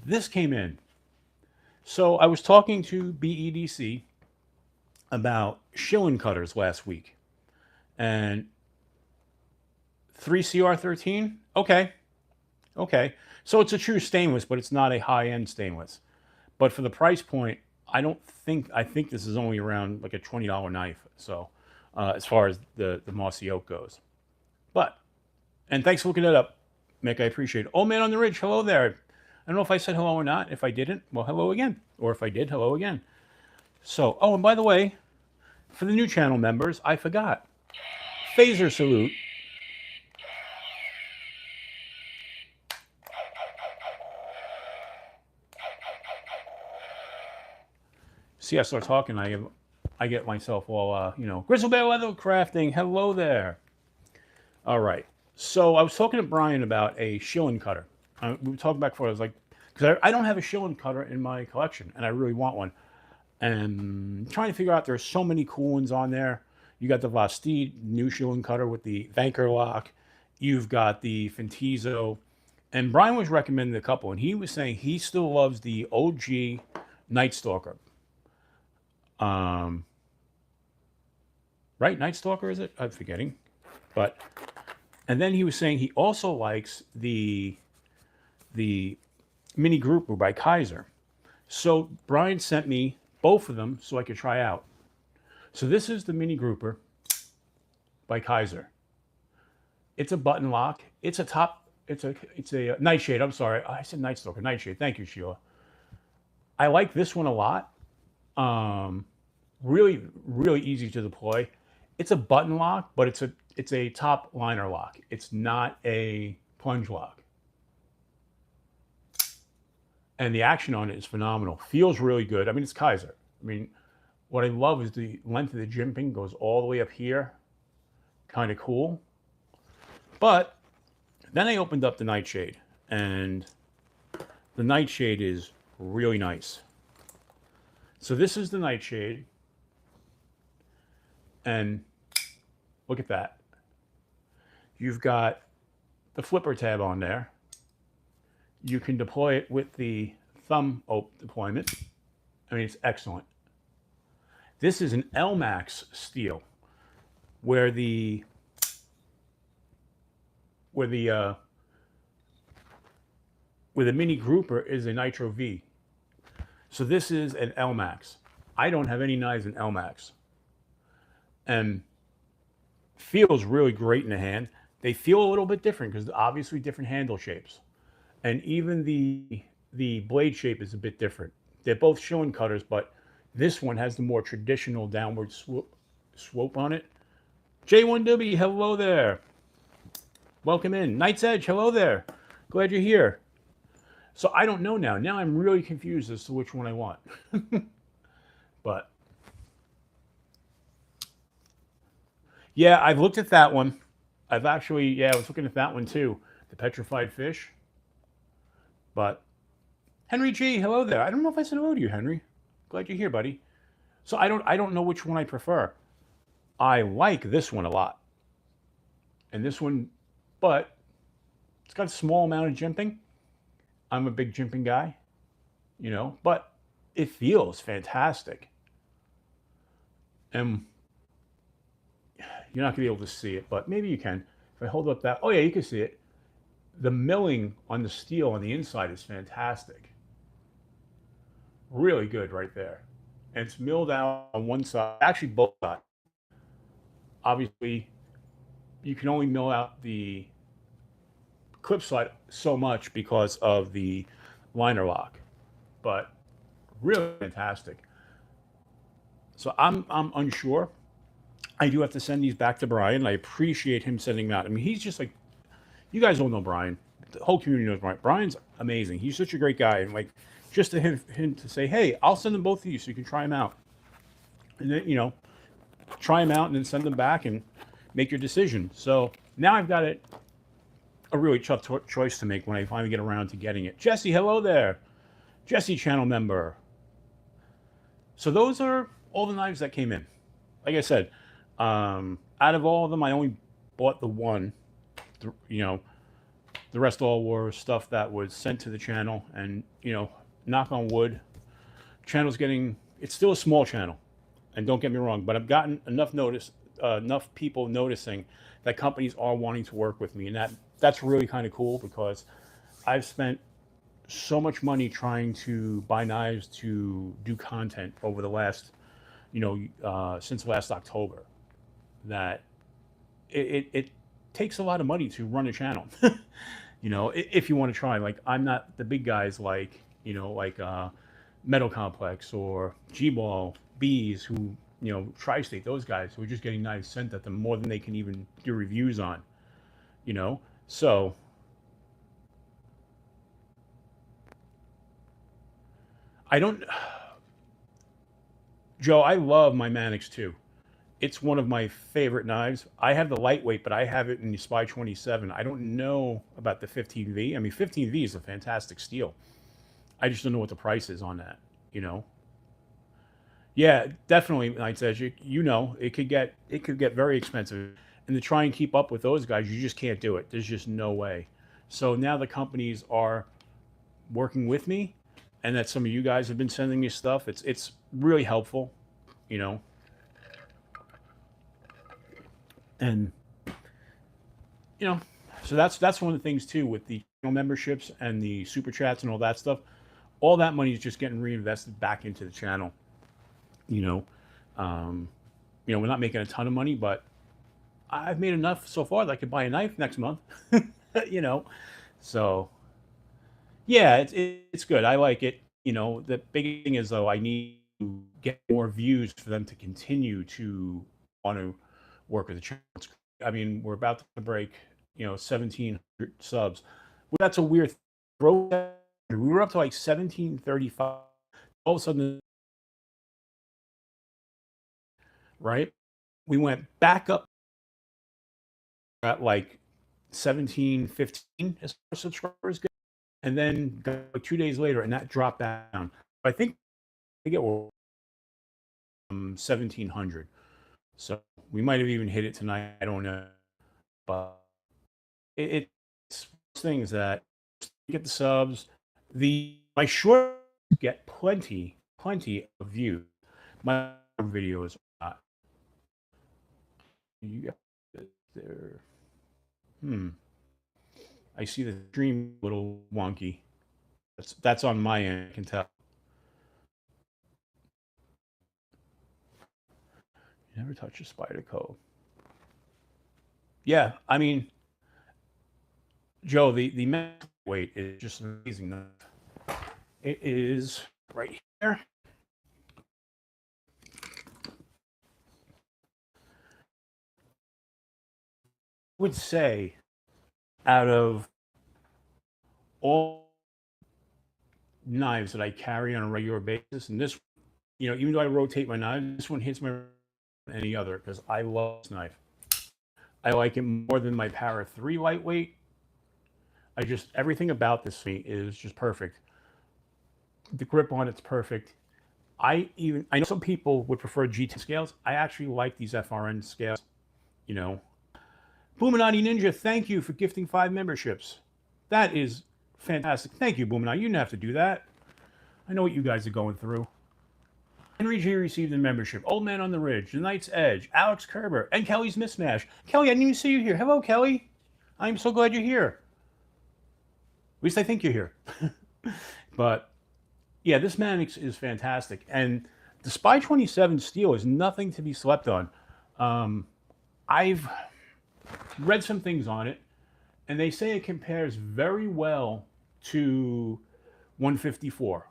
This came in. So I was talking to BEDC about shilling cutters last week. And 3CR13? Okay. So it's a true stainless, but it's not a high-end stainless. But for the price point, I think this is only around like a $20 knife. So as far as the Mossy Oak goes. And thanks for looking that up, Mick. I appreciate it. Old Man on the Ridge, hello there. I don't know if I said hello or not. If I didn't, well, hello again. Or if I did, hello again. So, and by the way, for the new channel members, I forgot. Phaser salute. See, I start talking, I get myself all, Grizzle Bear Leather Crafting, hello there. All right. So I was talking to Brian about a shilling cutter. We were talking back before. I was like, because I don't have a shilling cutter in my collection, and I really want one. And trying to figure out, there's so many cool ones on there. You got the Vastid new shilling cutter with the Vanker lock. You've got the Fintizo. And Brian was recommending a couple, and he was saying he still loves the OG Night Stalker. Right? Night Stalker, is it? I'm forgetting. But, and then he was saying he also likes the Mini Grouper by Kaiser. So Brian sent me both of them so I could try out. So this is the Mini Grouper by Kaiser. It's a button lock. It's a Nightshade. I'm sorry. I said Night Stalker. Nightshade. Thank you, Sheila. I like this one a lot. Really, really easy to deploy. It's a button lock, but it's a top liner lock. It's not a plunge lock. And the action on it is phenomenal. Feels really good. I mean, it's Kaiser. I mean, what I love is the length of the jimping goes all the way up here. Kind of cool. But then I opened up the Nightshade, and the Nightshade is really nice. So this is the Nightshade. And look at that. You've got the flipper tab on there. You can deploy it with the thumb deployment. I mean, it's excellent. This is an LMAX steel, where the where the uh, where the mini grouper is a Nitro V. So this is an LMAX. I don't have any knives in LMAX, and feels really great in the hand. They feel a little bit different because obviously different handle shapes, and even the blade shape is a bit different. They're both shilling cutters, but this one has the more traditional downward swope on it. J1W, hello there. Welcome in. Knight's Edge, hello there. Glad you're here. So I don't know now. Now I'm really confused as to which one I want. But yeah, I've looked at that one. I've actually, yeah, I was looking at that one too. The petrified fish. But Henry G, hello there. I don't know if I said hello to you, Henry. Glad you're here, buddy. So I don't know which one I prefer. I like this one a lot. And this one, but it's got a small amount of jimping. I'm a big jimping guy, but it feels fantastic. And you're not going to be able to see it, but maybe you can. If I hold up that, oh yeah, you can see it. The milling on the steel on the inside is fantastic. Really good right there. And it's milled out on one side, actually both sides. Obviously, you can only mill out the clip side so much because of the liner lock, but really fantastic. So I'm unsure. I do have to send these back to Brian. I appreciate him sending them out. I mean, he's just like, you guys all know Brian. The whole community knows Brian. Brian's amazing. He's such a great guy. And like, just to him to say, hey, I'll send them both to you so you can try them out. And then, try them out and then send them back and make your decision. So now I've got a really tough choice to make when I finally get around to getting it. Jesse, hello there. Jesse, channel member. So those are all the knives that came in. Like I said, out of all of them, I only bought the one. The rest all were stuff that was sent to the channel. And, knock on wood, channel's it's still a small channel. And don't get me wrong, but I've gotten enough people noticing that companies are wanting to work with me. And that's really kind of cool because I've spent so much money trying to buy knives to do content over the last, since last October, that it takes a lot of money to run a channel. If you want to try, like I'm not the big guys like Metal Complex or G-Ball, Bees, who Tri-State, those guys who are just getting knives sent at them more than they can even do reviews on. So I don't. Joe, I love my Mannix too. It's one of my favorite knives. I have the lightweight, but I have it in the Spy 27. I don't know about the 15V. I mean, 15V is a fantastic steel. I just don't know what the price is on that. Yeah, definitely, Knight's Edge. It could get very expensive, and to try and keep up with those guys, you just can't do it. There's just no way. So now the companies are working with me, and that some of you guys have been sending me stuff. It's really helpful, and so that's one of the things too with the channel memberships and the super chats and all that stuff. All that money is just getting reinvested back into the channel. We're not making a ton of money, but I've made enough so far that I could buy a knife next month. So yeah, it's good. I like it. The big thing is though, I need to get more views for them to continue to want to work with the channel. I mean, we're about to break 1,700 subs. Well, that's a weird thing. We were up to like 1,735. All of a sudden, right? We went back up at like 1,715 as far as subscribers go, and then like 2 days later, and that dropped down. I think we get 1,700. So we might have even hit it tonight. I don't know, but it's things that get the subs. My short get plenty of views. My videos are not. You got there. I see the stream a little wonky. That's on my end. I can tell. You never touch a Spyderco. Yeah, I mean, Joe, the weight is just amazing. It is right here. I would say out of all knives that I carry on a regular basis, and this, even though I rotate my knives, this one hits my any other because I love this knife. I like it more than my Para 3 lightweight. Everything about this thing is just perfect. The grip on it's perfect. I know some people would prefer G10 scales. I actually like these FRN scales. Boominati Ninja, thank you for gifting 5 memberships. That is fantastic. Thank you, Boominati. You didn't have to do that. I know what you guys are going through. Henry G received a membership. Old Man on the Ridge, The Knight's Edge, Alex Kerber, and Kelly's Mismatch. Kelly, I didn't even see you here. Hello, Kelly. I'm so glad you're here. At least I think you're here. But yeah, this Mannix is fantastic. And the Spy 27 steel is nothing to be slept on. I've read some things on it, and they say it compares very well to 154.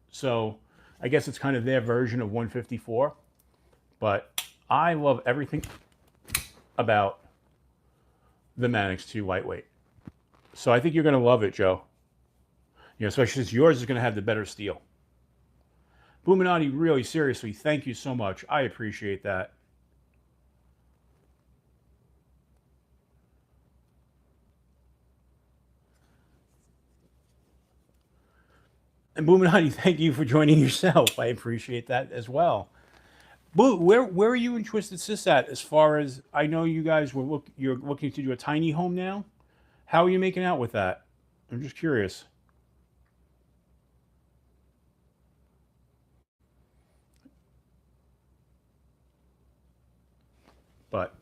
So I guess it's kind of their version of 154. But I love everything about the Mannix 2 lightweight. So I think you're going to love it, Joe. Especially since yours is going to have the better steel. Boominati, really, seriously, thank you so much. I appreciate that. And Boominati, thank you for joining yourself. I appreciate that as well. Boo, where are you and Twisted Sis at? As far as I know, you guys you're looking to do a tiny home now. How are you making out with that? I'm just curious. But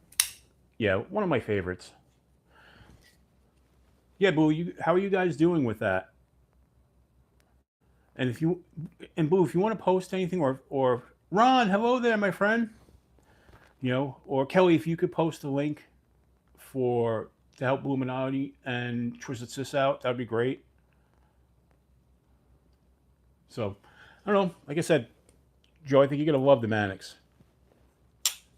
yeah, one of my favorites. Yeah, Boo, how are you guys doing with that? And Boo, if you want to post anything, or Ron, hello there, my friend. Or Kelly, if you could post a link to help Bluminati and Twisted Sis out, that'd be great. So, I don't know. Like I said, Joe, I think you're gonna love the Mannix.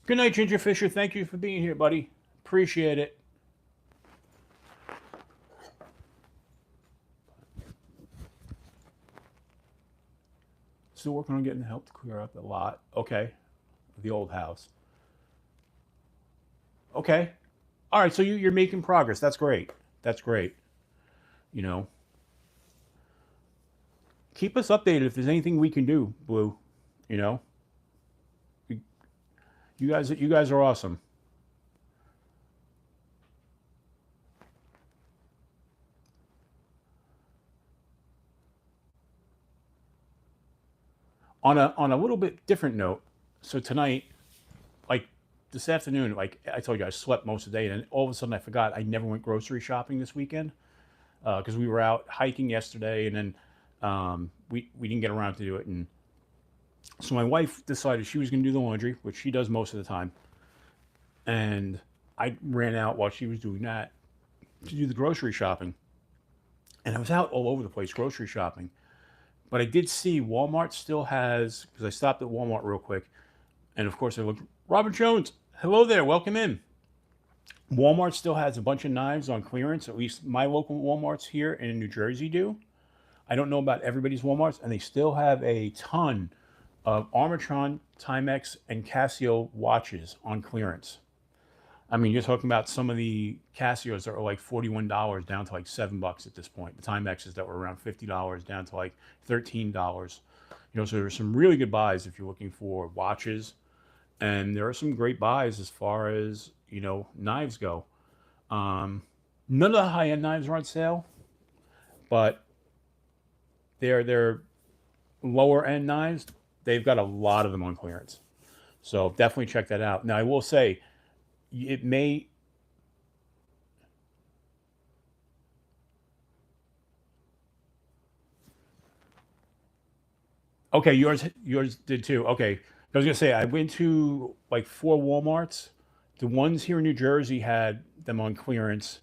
Good night, Ginger Fisher. Thank you for being here, buddy. Appreciate it. Still working on getting help to clear up a lot. Okay. The old house. Okay. All right. So you're making progress. That's great. That's great. Keep us updated if there's anything we can do, Blue. You know, you guys are awesome. On a little bit different note, so tonight, like this afternoon, like I told you, I slept most of the day, and then all of a sudden I forgot I never went grocery shopping this weekend because we were out hiking yesterday, and then we didn't get around to do it, and so my wife decided she was going to do the laundry, which she does most of the time, and I ran out while she was doing that to do the grocery shopping, and I was out all over the place grocery shopping. But I did see Walmart still has, because I stopped at Walmart real quick, and of course I looked, Robert Jones, hello there, welcome in. Walmart still has a bunch of knives on clearance, at least my local Walmarts here in New Jersey do. I don't know about everybody's Walmarts, and they still have a ton of Armatron, Timex, and Casio watches on clearance. I mean, you're talking about some of the Casios that are like $41 down to like $7 at this point. The Timexes that were around $50 down to like $13. So there's some really good buys if you're looking for watches, and there are some great buys as far as knives go. None of the high-end knives are on sale. but they're lower end knives. They've got a lot of them on clearance, so definitely check that out. Now I will say, it may. Okay, yours did too. Okay, I was gonna say I went to like 4 WalMarts. The ones here in New Jersey had them on clearance.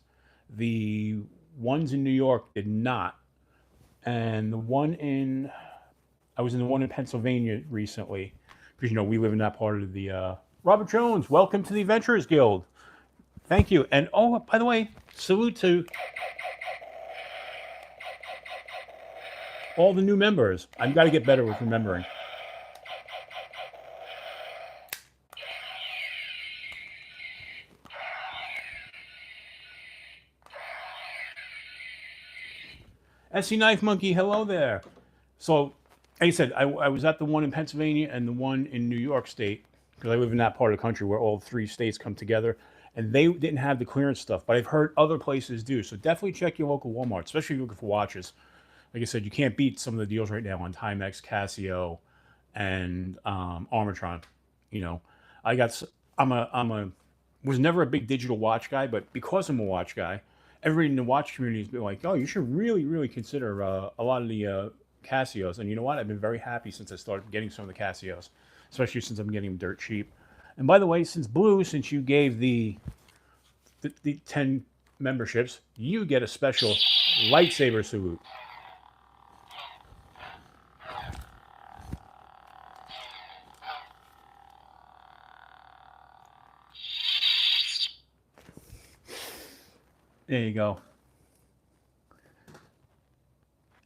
The ones in New York did not, and the one in I was in the one in Pennsylvania recently because we live in that part of the. Robert Jones, welcome to the Adventurers Guild. Thank you, and oh, by the way, salute to all the new members. I've got to get better with remembering. SC Knife Monkey, hello there. So, like I said, I was at the one in Pennsylvania and the one in New York State because I live in that part of the country where all 3 states come together, and they didn't have the clearance stuff, but I've heard other places do. So definitely check your local Walmart, especially if you're looking for watches. Like I said, you can't beat some of the deals right now on Timex, Casio, and Armatron. You know, I got I'm a was never a big digital watch guy, but because I'm a watch guy, everybody in the watch community has been like, "Oh, you should really consider a lot of the Casios." And you know what? I've been very happy since I started getting some of the Casios, especially since I'm getting them dirt cheap. And by the way, since you gave the 10 memberships, you get a special lightsaber salute. There you go.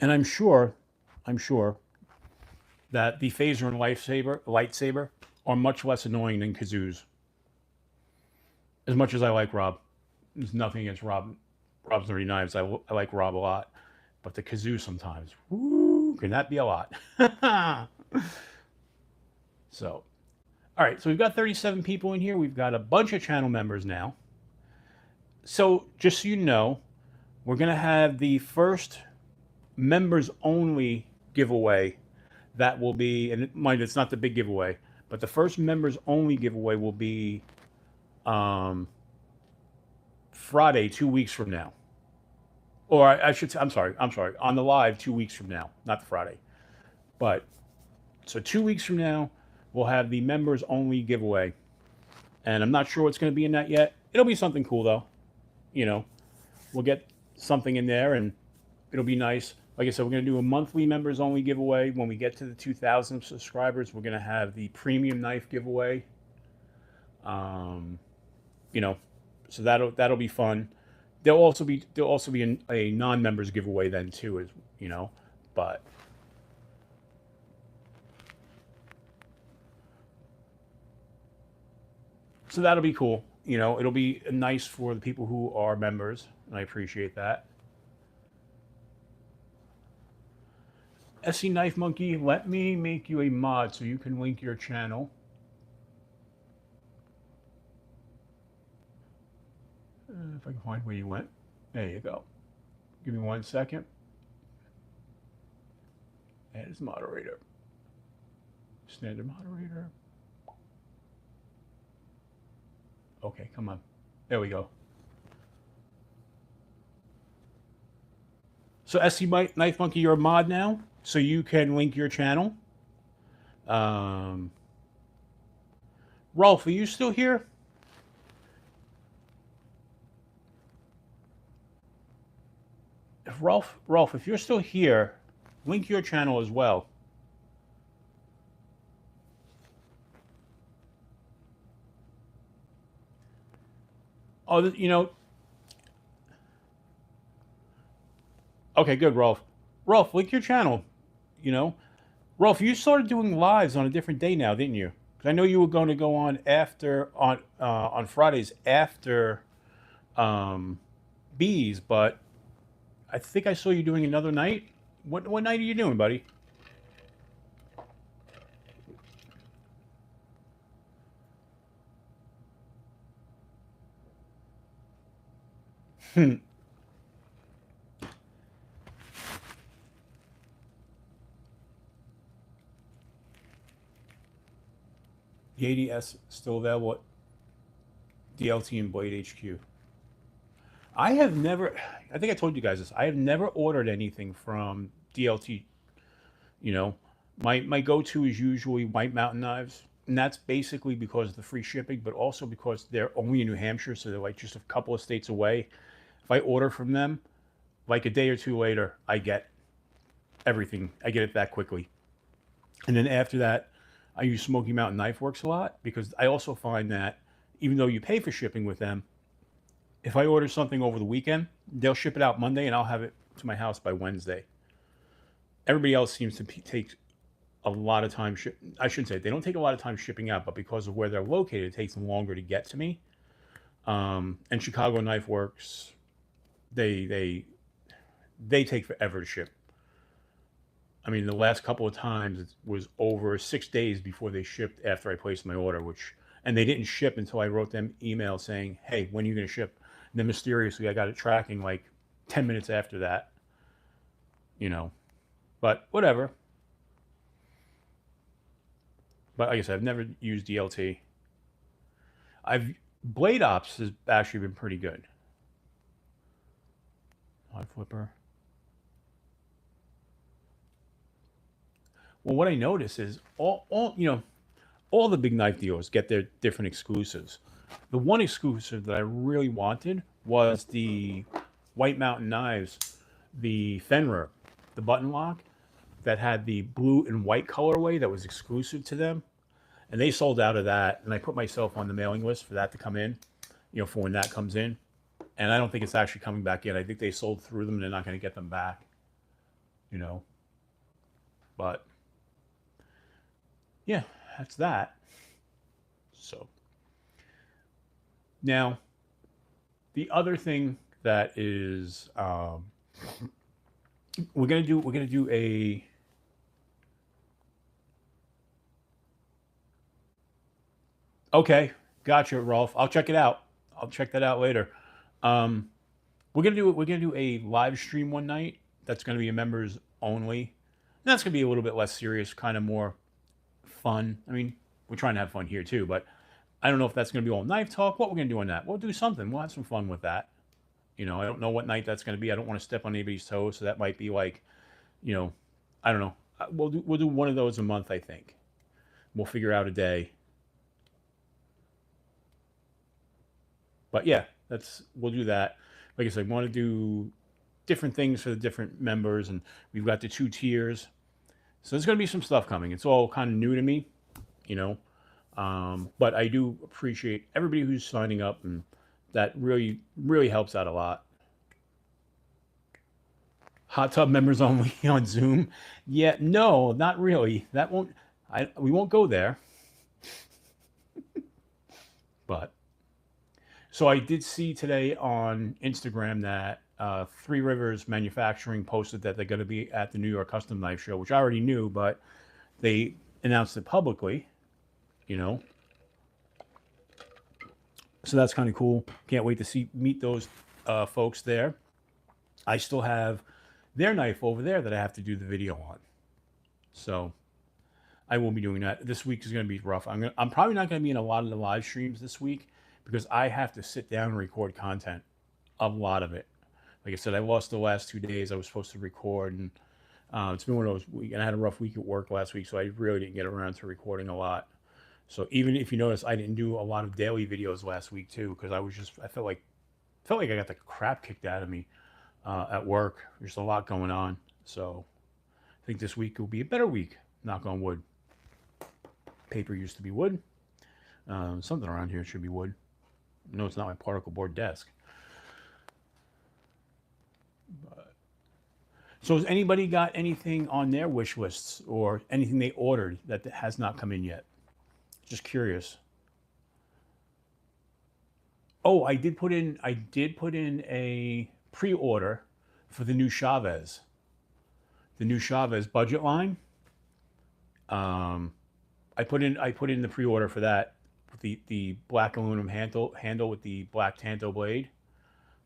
And I'm sure that the phaser and lightsaber are much less annoying than kazoos. As much as I like Rob, there's nothing against Rob's Nerdy Knives. I like Rob a lot, but the kazoo sometimes, woo, can that be a lot? So, all right, so we've got 37 people in here. We've got a bunch of channel members now. So, just so you know, we're going to have the first members only giveaway that will be, and mind it's not the big giveaway, but the first members only giveaway will be Friday, 2 weeks from now. Or I should say, I'm sorry, on the live 2 weeks from now, not the Friday. But so 2 weeks from now, we'll have the members only giveaway. And I'm not sure what's going to be in that yet. It'll be something cool though. We'll get something in there and it'll be nice. Like I said, we're going to do a monthly members only giveaway. When we get to the 2,000 subscribers, we're going to have the premium knife giveaway. So that'll be fun. There'll also be a non-members giveaway then too, but so that'll be cool. It'll be nice for the people who are members, and I appreciate that. SC Knife Monkey, let me make you a mod so you can link your channel. If I can find where you went. There you go. Give me 1 second. Add as moderator. Standard moderator. Okay, come on. There we go. So SC Knife Monkey, you're a mod now, so you can link your channel. Rolf, are you still here? Rolf, if you're still here, link your channel as well. Oh, okay, good, Rolf. Rolf, link your channel. Rolf, you started doing lives on a different day now, didn't you? Because I know you were going to go on on Fridays after bees, but I think I saw you doing another night. What night are you doing, buddy? The ADS still available at DLT and Blade HQ. I have never, I think I told you guys this, I have never ordered anything from DLT. You know, my go-to is usually White Mountain Knives, and that's basically because of the free shipping, but also because they're only in New Hampshire, so they're like just a couple of states away. If I order from them, like a day or two later, I get everything. I get it that quickly. And then after that, I use Smoky Mountain Knife Works a lot because I also find that even though you pay for shipping with them, if I order something over the weekend, they'll ship it out Monday and I'll have it to my house by Wednesday. Everybody else seems to take a lot of time. I shouldn't say they don't take a lot of time shipping out, but because of where they're located, it takes them longer to get to me. And Chicago Knife Works, they take forever to ship. I mean, the last couple of times it was over 6 days before they shipped after I placed my order, and they didn't ship until I wrote them email saying, "Hey, when are you going to ship?" And then mysteriously, I got it tracking like 10 minutes after that. You know, but whatever. But like I said, I've never used DLT. I've Blade Ops has actually been pretty good. Hot flipper. Well, what I notice is all the big knife dealers get their different exclusives. The one exclusive that I really wanted was the White Mountain Knives, the Fenrir, the button lock that had the blue and white colorway that was exclusive to them. And they sold out of that. And I put myself on the mailing list for that to come in, for when that comes in. And I don't think it's actually coming back in. I think they sold through them and they're not going to get them back, you know. But yeah, that's that. So now, the other thing that is we're gonna do a okay, gotcha, Rolf. I'll check it out. I'll check that out later. Um, we're gonna do a live stream one night. That's gonna be a members only. And that's gonna be a little bit less serious, kind of more fun. I mean, we're trying to have fun here too, but I don't know if that's going to be all knife talk. What we're going to do on that? We'll do something. We'll have some fun with that. I don't know what night that's going to be. I don't want to step on anybody's toes, so that might be like, I don't know. We'll do one of those a month. I think we'll figure out a day. But yeah, we'll do that. Like I said, I want to do different things for the different members, and we've got the 2 tiers. So there's going to be some stuff coming. It's all kind of new to me, you know. But I do appreciate everybody who's signing up, and that really, really helps out a lot. Hot tub members only on Zoom. Yeah, no, not really. That won't. We won't go there. But so I did see today on Instagram that Three Rivers Manufacturing posted that they're going to be at the New York Custom Knife Show, which I already knew, but they announced it publicly. So that's kind of cool. Can't wait to meet those folks there. I still have their knife over there that I have to do the video on. So I will be doing that. This week is going to be rough. I'm probably not going to be in a lot of the live streams this week because I have to sit down and record content, a lot of it. Like I said, I lost the last 2 days I was supposed to record, and it's been one of those weeks, and I had a rough week at work last week, so I really didn't get around to recording a lot. So even if you notice, I didn't do a lot of daily videos last week too, because I felt like I got the crap kicked out of me at work. There's a lot going on, so I think this week will be a better week. Knock on wood. Paper used to be wood. Something around here should be wood. No, it's not my particle board desk. But, so has anybody got anything on their wish lists or anything they ordered that has not come in yet? Just curious. Oh, I did put in a pre-order for the new Chavez. The new Chavez budget line. I put in the pre-order for that, the black aluminum handle with the black tanto blade.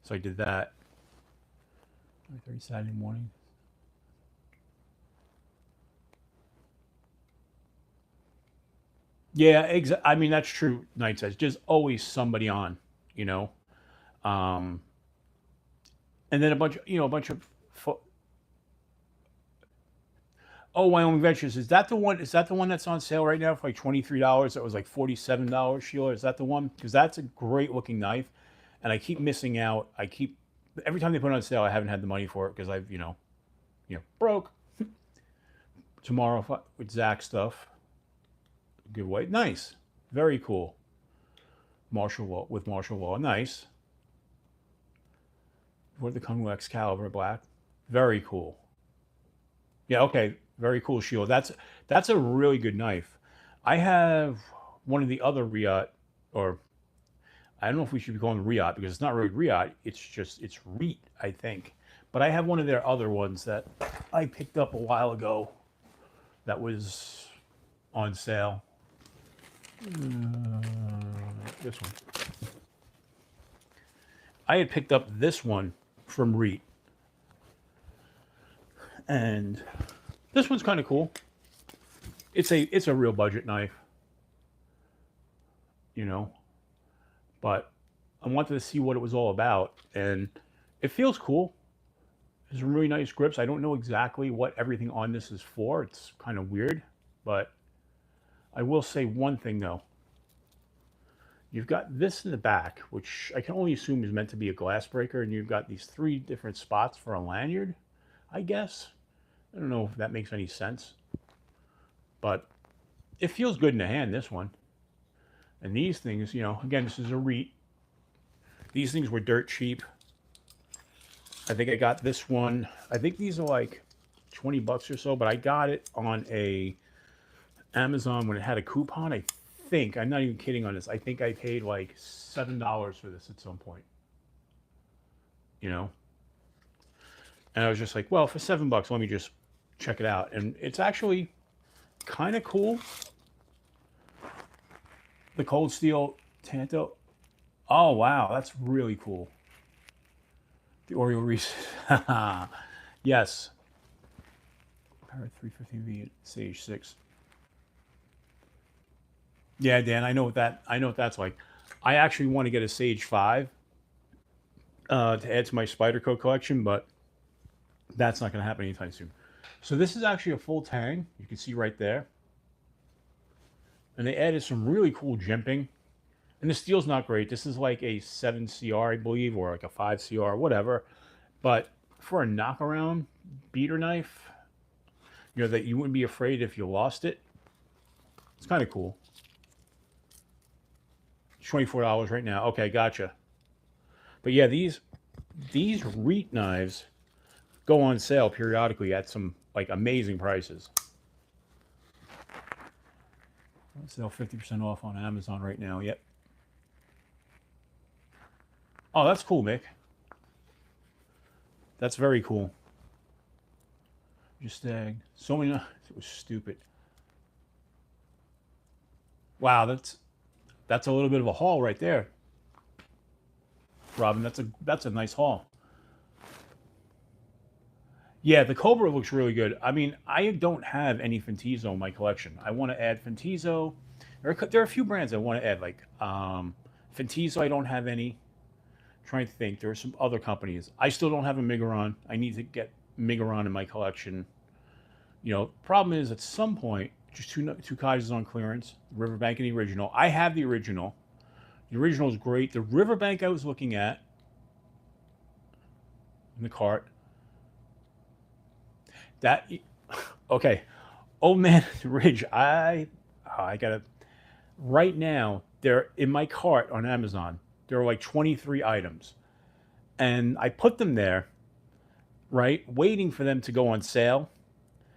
So I did that. 30 Saturday morning. Yeah, I mean, that's true. Night says just always somebody on, you know. Um, and then a bunch, a bunch of. Oh, Wyoming Ventures, is that the one? Is that the one that's on sale right now for like $23? That was like $47, Sheila. Is that the one? Because that's a great looking knife, and I keep missing out. I keep every time they put it on sale, I haven't had the money for it because I've broke. Tomorrow with Zach stuff giveaway. Nice, very cool. Martial law with martial law, nice. With the Kung Excalibur black, very cool. Yeah, okay, very cool shield. That's a really good knife. I have one of the other Riot, or I don't know if we should be calling it Riot because it's not really Riot. It's Reet, I think. But I have one of their other ones that I picked up a while ago that was on sale. This one. I had picked up this one from Reet, and this one's kind of cool. It's a real budget knife, you know, but I wanted to see what it was all about, and it feels cool. There's some really nice grips. I don't know exactly what everything on this is for. It's kind of weird, but I will say one thing though. You've got this in the back, which I can only assume is meant to be a glass breaker, and you've got these three different spots for a lanyard, I guess. I don't know if that makes any sense, but it feels good in the hand, this one. And these things, again, this is a Reet. These things were dirt cheap. I think I got this one. I think these are like 20 bucks or so, but I got it on a Amazon when it had a coupon. I think, I'm not even kidding on this, I think I paid like $7 for this at some point. You know? And I was just like, well, for $7, let me just check it out. And it's actually kind of cool. The Cold Steel Tanto. Oh, wow, that's really cool. The Oreo Reese. Yes. Power 350V Sage 6. Yeah, Dan, I know what that's like. I actually want to get a Sage 5 to add to my Spyderco collection, but that's not going to happen anytime soon. So this is actually a full tang. You can see right there. And they added some really cool jimping. And the steel's not great. This is like a 7CR, I believe, or like a 5CR, whatever. But for a knockaround beater knife, that you wouldn't be afraid if you lost it, it's kind of cool. $24 right now. Okay, gotcha. But yeah, these Reet knives go on sale periodically at some like amazing prices. Sale 50% off on Amazon right now. Yep. Oh, that's cool, Mick. That's very cool. Just so many. It was stupid. Wow, that's a little bit of a haul right there, Robin. That's a nice haul. Yeah, the Cobra looks really good. I mean, I don't have any Fentizo in my collection. I want to add Fentizo. There are a few brands I want to add, like Fentizo. I don't have any. I'm trying to think. There are some other companies. I still don't have a Migaron. I need to get Migaron in my collection. Problem is at some point, just two Kaisers on clearance, Riverbank and the original. I have the original. The original is great. The Riverbank I was looking at in the cart. That okay, Old Man Ridge. I gotta right now. They're in my cart on Amazon. There are like 23 items, and I put them there, right, waiting for them to go on sale.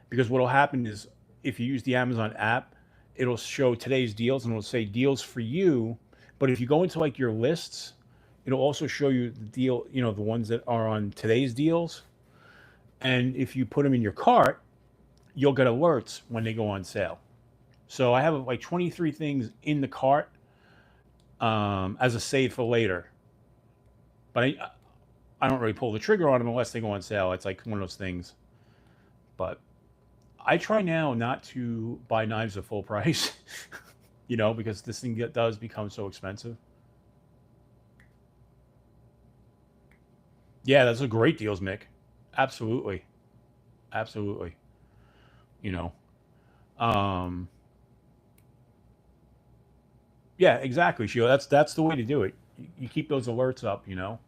Because what will happen is if you use the Amazon app, it'll show today's deals and it'll say deals for you. But if you go into like your lists, it'll also show you the deal, the ones that are on today's deals. And if you put them in your cart, you'll get alerts when they go on sale. So I have like 23 things in the cart as a save for later. But I don't really pull the trigger on them unless they go on sale. It's like one of those things. But I try now not to buy knives at full price. you know, because this thing does become so expensive. Yeah, that's a great deals, Mick. Absolutely. Absolutely. You know. Um yeah, exactly, Sheila. That's the way to do it. You keep those alerts up, you know.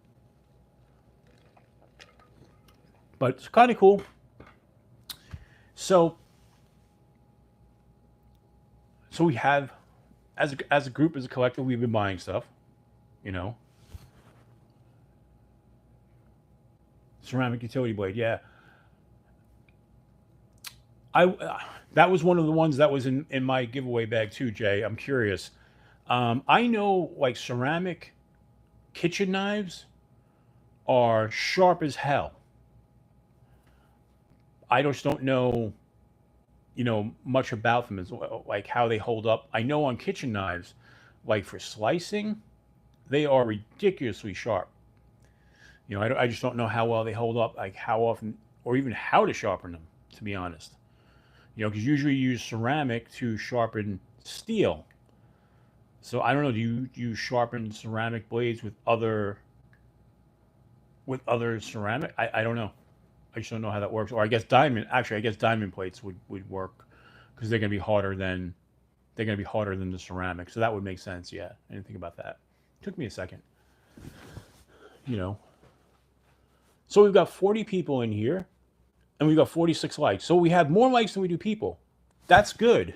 But it's kind of cool. So we have as a group, as a collective, we've been buying stuff, you know. Ceramic utility blade, yeah. I that was one of the ones that was in my giveaway bag too, Jay. I'm curious. I know like ceramic kitchen knives are sharp as hell. I just don't know, you know, much about them as well, like how they hold up. I know on kitchen knives, like for slicing, they are ridiculously sharp. You know, I just don't know how well they hold up, like how often or even how to sharpen them. To be honest, you know, because usually you use ceramic to sharpen steel. So I don't know. Do you sharpen ceramic blades with other ceramic? I don't know. I just don't know how that works. Or I guess diamond. Actually, I guess diamond plates would work because they're gonna be harder than the ceramic. So that would make sense. Yeah, I didn't think about that. Took me a second. You know. So we've got 40 people in here, and we've got 46 likes. So we have more likes than we do people. That's good.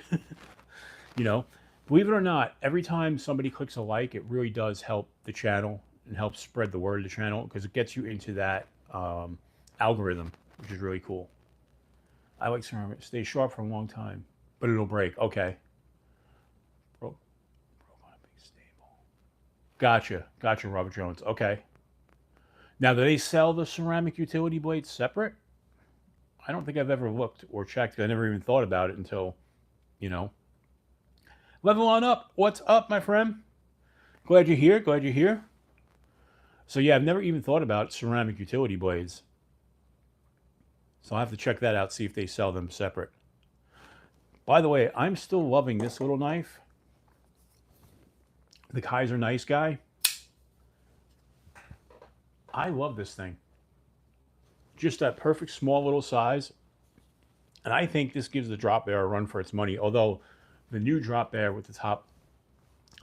You know, believe it or not, every time somebody clicks a like, it really does help the channel and help spread the word of the channel because it gets you into that algorithm, which is really cool. I like ceramic. Stay sharp for a long time, but it'll break. Okay. Broke on a big stable. Gotcha, Robert Jones. Okay. Now, do they sell the ceramic utility blades separate? I don't think I've ever looked or checked. I never even thought about it until, you know. Level on up. What's up, my friend? Glad you're here. Glad you're here. So yeah, I've never even thought about ceramic utility blades. So I'll have to check that out, see if they sell them separate. By the way, I'm still loving this little knife. The Kaiser Nice Guy. I love this thing. Just that perfect small little size. And I think this gives the drop bear a run for its money. Although the new drop bear with the top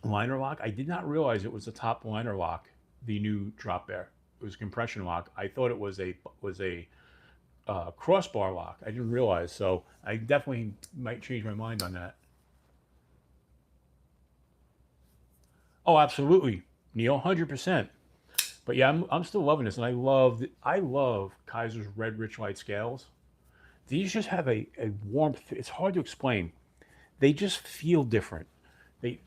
liner lock, I did not realize it was the top liner lock, the new drop bear. It was a compression lock. I thought it was a crossbar lock. I didn't realize, so I definitely might change my mind on that. Oh, absolutely, Neil, 100%. But yeah, I'm still loving this, and I love Kaiser's red rich light scales. These just have a warmth. It's hard to explain. They just feel different. They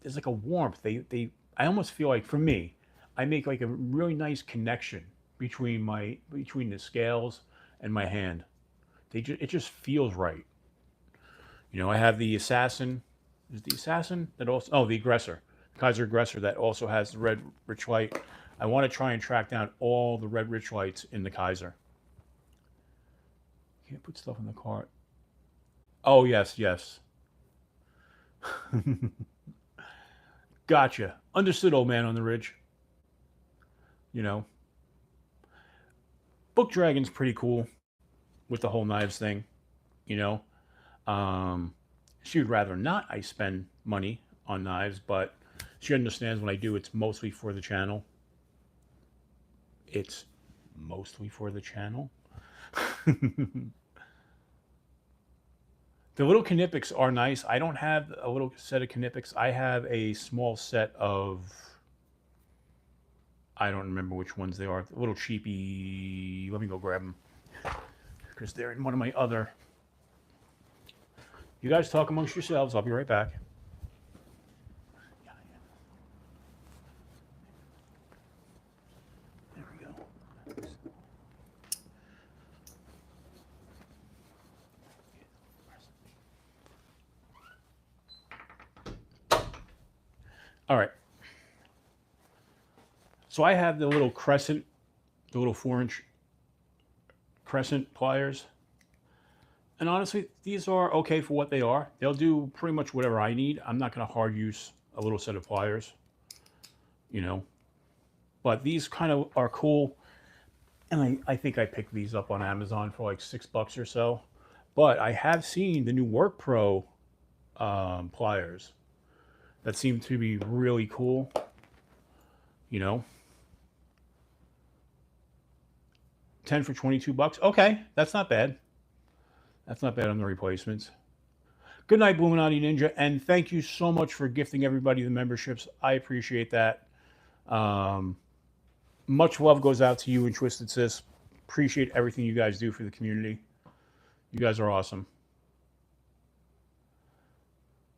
there's like a warmth. They I almost feel like for me, I make like a really nice connection between the scales and my hand. It just feels right. You know, I have the assassin. Is the assassin that also? Oh, the aggressor, Kaiser aggressor that also has the red rich light. I want to try and track down all the red rich lights in the Kaiser. Can't put stuff in the cart. Oh yes, yes. Gotcha. Understood, old man on the ridge. You know, Book Dragon's pretty cool with the whole knives thing. You know, um, she would rather not I spend money on knives, but she understands when I do, it's mostly for the channel. It's mostly for the channel. The little Knipics are nice. I don't have a little set of Knipics. I have a small set of, I don't remember which ones they are. A little cheapy. Let me go grab them because they're in one of my other. You guys talk amongst yourselves. I'll be right back. There we go. All right. So I have the little crescent, the little 4-inch crescent pliers. And honestly, these are okay for what they are. They'll do pretty much whatever I need. I'm not going to hard use a little set of pliers, you know. But these kind of are cool. And I think I picked these up on Amazon for like $6 or so. But I have seen the new Work Pro pliers that seem to be really cool, you know. 10 for $22. Okay, that's not bad. That's not bad on the replacements. Good night, Bluminati Ninja, and thank you so much for gifting everybody the memberships. I appreciate that. Um, much love goes out to you and Twisted Sis. Appreciate everything you guys do for the community. You guys are awesome.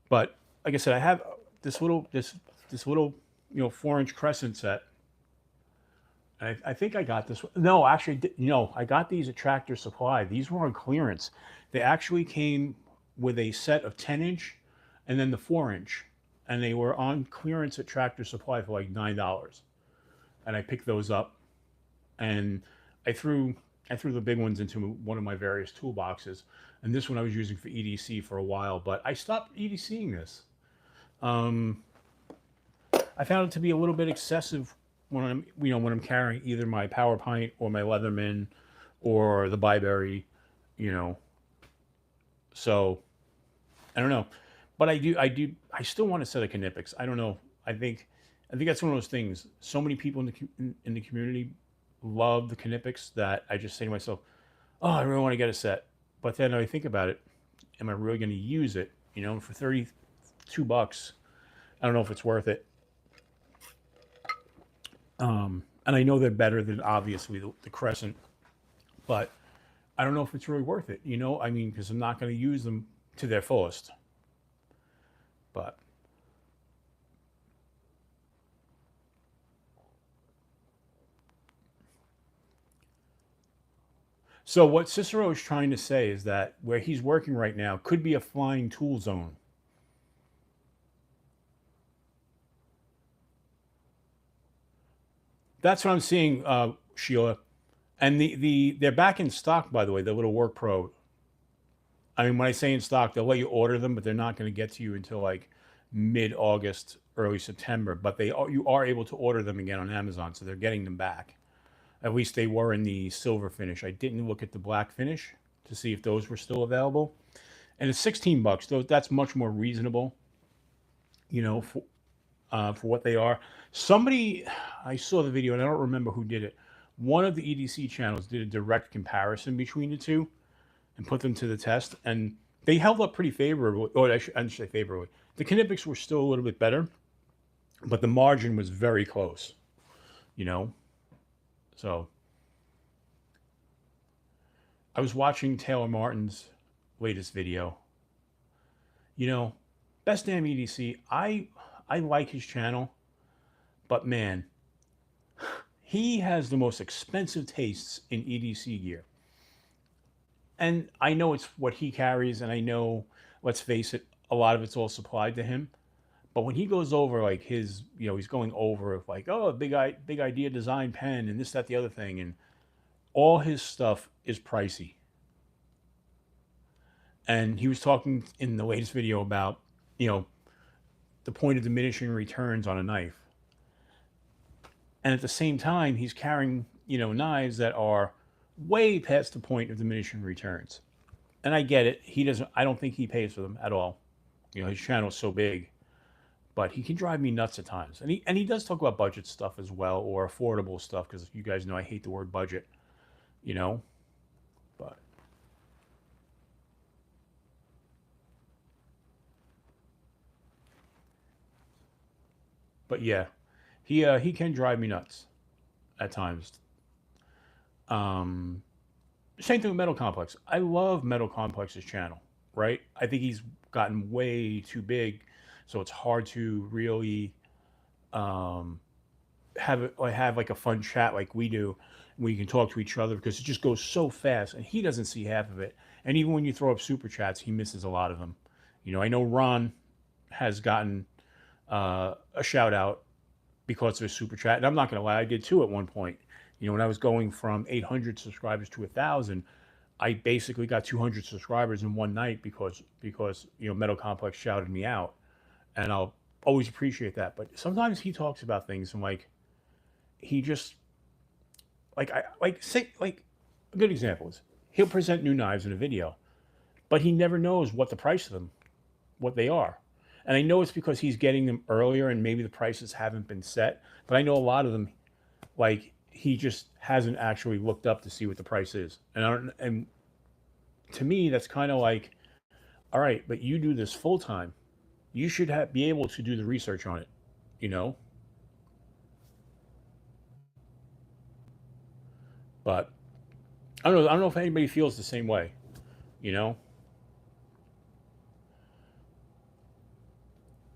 But like I said, I have this little 4-inch crescent set. I think I got this. No, actually, I got these at Tractor Supply. These were on clearance. They actually came with a set of 10-inch and then the 4-inch, and they were on clearance at Tractor Supply for like $9. And I picked those up, and I threw the big ones into one of my various toolboxes. And this one I was using for EDC for a while, but I stopped EDCing this. I found it to be a little bit excessive when I'm carrying either my Power Pint or my Leatherman or the Byberry, you know. So I don't know, but I still want a set of Knipex. I don't know. I think that's one of those things. So many people in the community love the Knipex that I just say to myself, "Oh, I really want to get a set." But then I think about it: am I really going to use it? You know, for $32, I don't know if it's worth it. And I know they're better than obviously the Crescent, but I don't know if it's really worth it. You know, I mean, because I'm not going to use them to their fullest. But so what Cicero is trying to say is that where he's working right now could be a flying tool zone. That's what I'm seeing, Sheila. And they're back in stock, by the way. The little Work Pro. I mean, when I say in stock, they'll let you order them, but they're not going to get to you until like mid-August, early September. But you are able to order them again on Amazon, so they're getting them back. At least they were in the silver finish. I didn't look at the black finish to see if those were still available. And it's $16. Though that's much more reasonable, you know, for what they are. Somebody, I saw the video and I don't remember who did it. One of the EDC channels did a direct comparison between the two and put them to the test, and they held up pretty favorably. Or I should say favorably. The Knipex were still a little bit better, but the margin was very close. You know, so I was watching Taylor Martin's latest video. You know, best damn EDC. I like his channel, but man, he has the most expensive tastes in EDC gear. And I know it's what he carries, and I know, let's face it, a lot of it's all supplied to him. But when he goes over like his, he's going over like, oh, big idea design pen and this, that, the other thing, and all his stuff is pricey. And he was talking in the latest video about, the point of diminishing returns on a knife. And at the same time, he's carrying, knives that are way past the point of diminishing returns. And I get it. I don't think he pays for them at all. His channel is so big. But he can drive me nuts at times. And he does talk about budget stuff as well, or affordable stuff, because you guys know I hate the word budget, But yeah, he can drive me nuts at times. Same thing with Metal Complex. I love Metal Complex's channel, right? I think he's gotten way too big, so it's hard to really have like a fun chat like we do, where you can talk to each other, because it just goes so fast, and he doesn't see half of it. And even when you throw up super chats, he misses a lot of them. I know Ron has gotten a shout out because of his super chat, and I'm not going to lie, I did too at one point. When I was going from 800 subscribers to 1,000, I basically got 200 subscribers in one night because Metal Complex shouted me out, and I'll always appreciate that. But sometimes he talks about things and like he just like say like a good example is he'll present new knives in a video, but he never knows what the price of them, what they are. And I know it's because he's getting them earlier and maybe the prices haven't been set. But I know a lot of them, like he just hasn't actually looked up to see what the price is. And to me, that's kind of like, all right, but you do this full time. You should be able to do the research on it, you know. But I don't know. I don't know if anybody feels the same way, you know.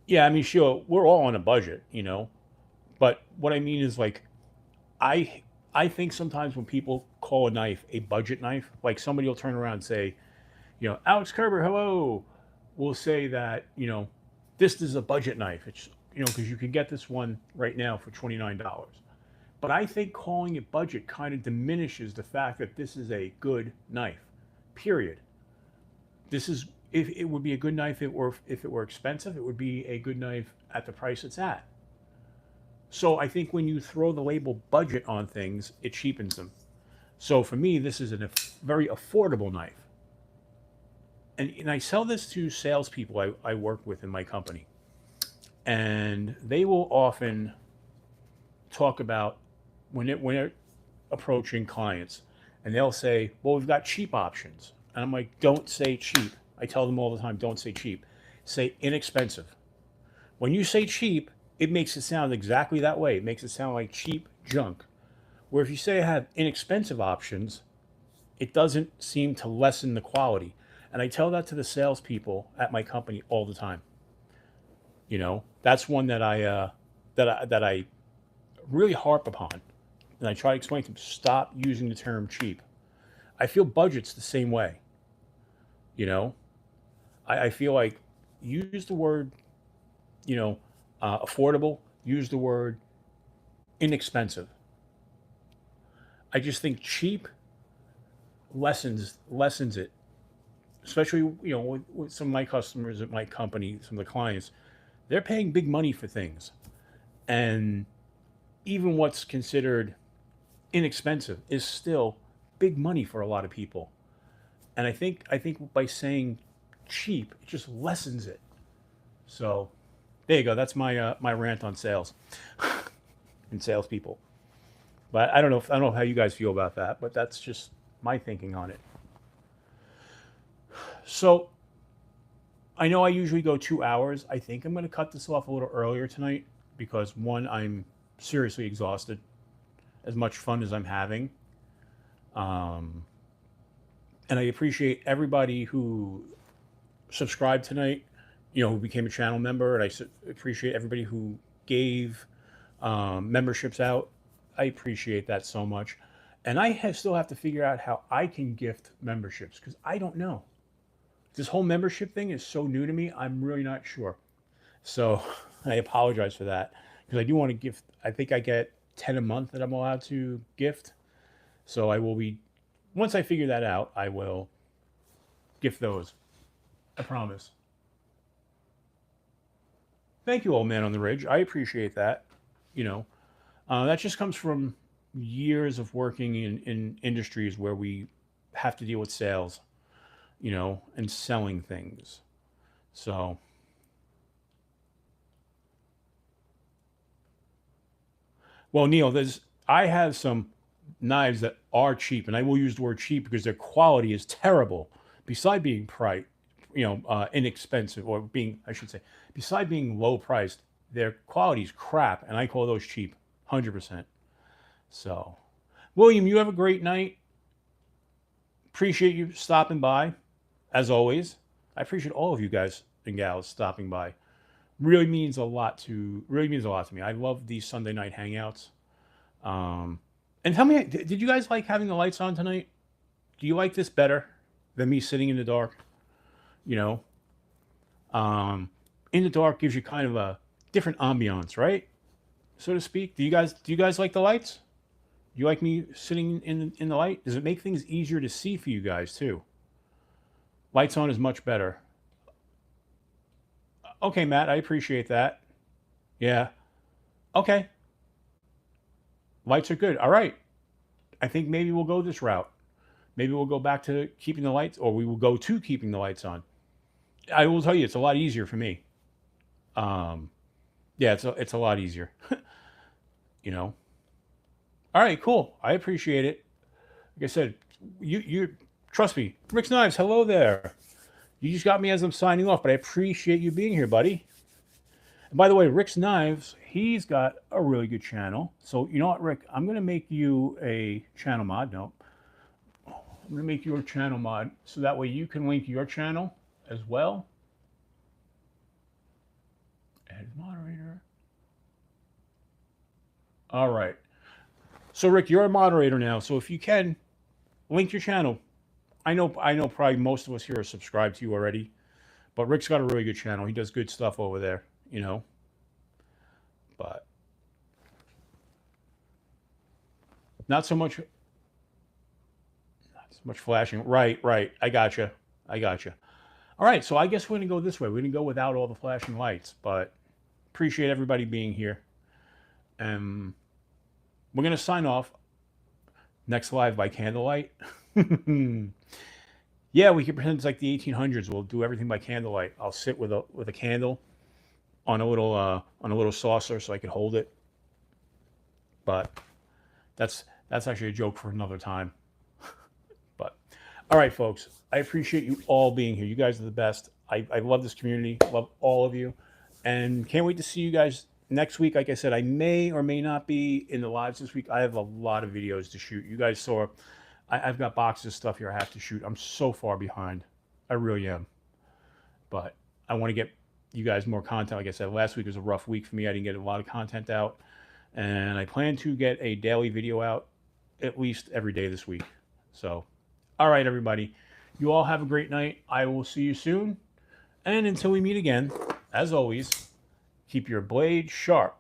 Yeah, I mean, sure, we're all on a budget, you know. But what I mean is like I I think sometimes when people call a knife a budget knife, like somebody will turn around and say, Alex Kerber, hello, will say that, this is a budget knife. It's, because you can get this one right now for $29. But I think calling it budget kind of diminishes the fact that this is a good knife. Period. This is if it would be a good knife if it were expensive, it would be a good knife at the price it's at. So I think when you throw the label budget on things, it cheapens them. So for me, this is a very affordable knife. And I sell this to salespeople I work with in my company. And they will often talk about when they're approaching clients, and they'll say, well, we've got cheap options. And I'm like, don't say cheap. I tell them all the time, don't say cheap. Say inexpensive. When you say cheap, it makes it sound exactly that way. It makes it sound like cheap junk. Where if you say I have inexpensive options, it doesn't seem to lessen the quality. And I tell that to the salespeople at my company all the time. That's one that I really harp upon, and I try to explain to them: stop using the term cheap. I feel budget's the same way. You know, I feel like use the word, affordable. Use the word inexpensive. I just think cheap lessens it, especially with some of my customers at my company, some of the clients. They're paying big money for things, and even what's considered inexpensive is still big money for a lot of people. And I think by saying cheap, it just lessens it. So there you go. That's my rant on sales and salespeople. But I don't know how you guys feel about that, but that's just my thinking on it. So I know I usually go 2 hours. I think I'm going to cut this off a little earlier tonight because one, I'm seriously exhausted. As much fun as I'm having, um, and I appreciate everybody who subscribed tonight. Who became a channel member, and appreciate everybody who gave memberships out. I appreciate that so much, and still have to figure out how I can gift memberships because I don't know. This whole membership thing is so new to me. I'm really not sure. So I apologize for that because I do want to gift. I think I get 10 a month that I'm allowed to gift. So I will be, once I figure that out, I will gift those. I promise. Thank you, old man on the ridge. I appreciate that. You know, that just comes from years of working in industries where we have to deal with sales, and selling things. So, well, Neil, I have some knives that are cheap, and I will use the word cheap because their quality is terrible. Beside being inexpensive, or being, I should say, beside being low priced, their quality is crap, and I call those cheap, 100%. So, William, you have a great night. Appreciate you stopping by, as always. I appreciate all of you guys and gals stopping by. Really means a lot to me. I love these Sunday night hangouts. And tell me, did you guys like having the lights on tonight? Do you like this better than me sitting in the dark? You know, um, in the dark gives you kind of a different ambiance, right? So to speak. Do you guys like the lights? You like me sitting in the light? Does it make things easier to see for you guys too? Lights on is much better. Okay, Matt, I appreciate that. Yeah. Okay. Lights are good. All right. I think maybe we'll go this route. Maybe we'll go back to keeping the lights, or we will go to keeping the lights on. I will tell you, it's a lot easier for me. Um, yeah, it's a lot easier. you know. All right, cool. I appreciate it. Like I said, you trust me. Rick's Knives, hello there. You just got me as I'm signing off, but I appreciate you being here, buddy. And by the way, Rick's Knives, he's got a really good channel. So you know what, Rick? I'm gonna make you a channel mod. No, I'm gonna make you a channel mod so that way you can link your channel as well. Add moderator. All right. So Rick, you're a moderator now. So if you can, link your channel. I know probably most of us here are subscribed to you already, but Rick's got a really good channel. He does good stuff over there, you know. But not so much flashing. Right. I gotcha. All right, so I guess we're gonna go this way. We're gonna go without all the flashing lights, but appreciate everybody being here. We're gonna sign off. Next live by candlelight. Yeah, we can pretend it's like the 1800s. We'll do everything by candlelight. I'll sit with a candle on a little saucer so I can hold it. But that's actually a joke for another time. But all right, folks, I appreciate you all being here. You guys are the best. I love this community. Love all of you, and can't wait to see you guys next week. Like I said, I may or may not be in the lives this week. I have a lot of videos to shoot. You guys saw. I've got boxes of stuff here I have to shoot. I'm so far behind. I really am. But I want to get you guys more content. Like I said, last week was a rough week for me. I didn't get a lot of content out. And I plan to get a daily video out at least every day this week. So, all right, everybody. You all have a great night. I will see you soon. And until we meet again, as always, keep your blade sharp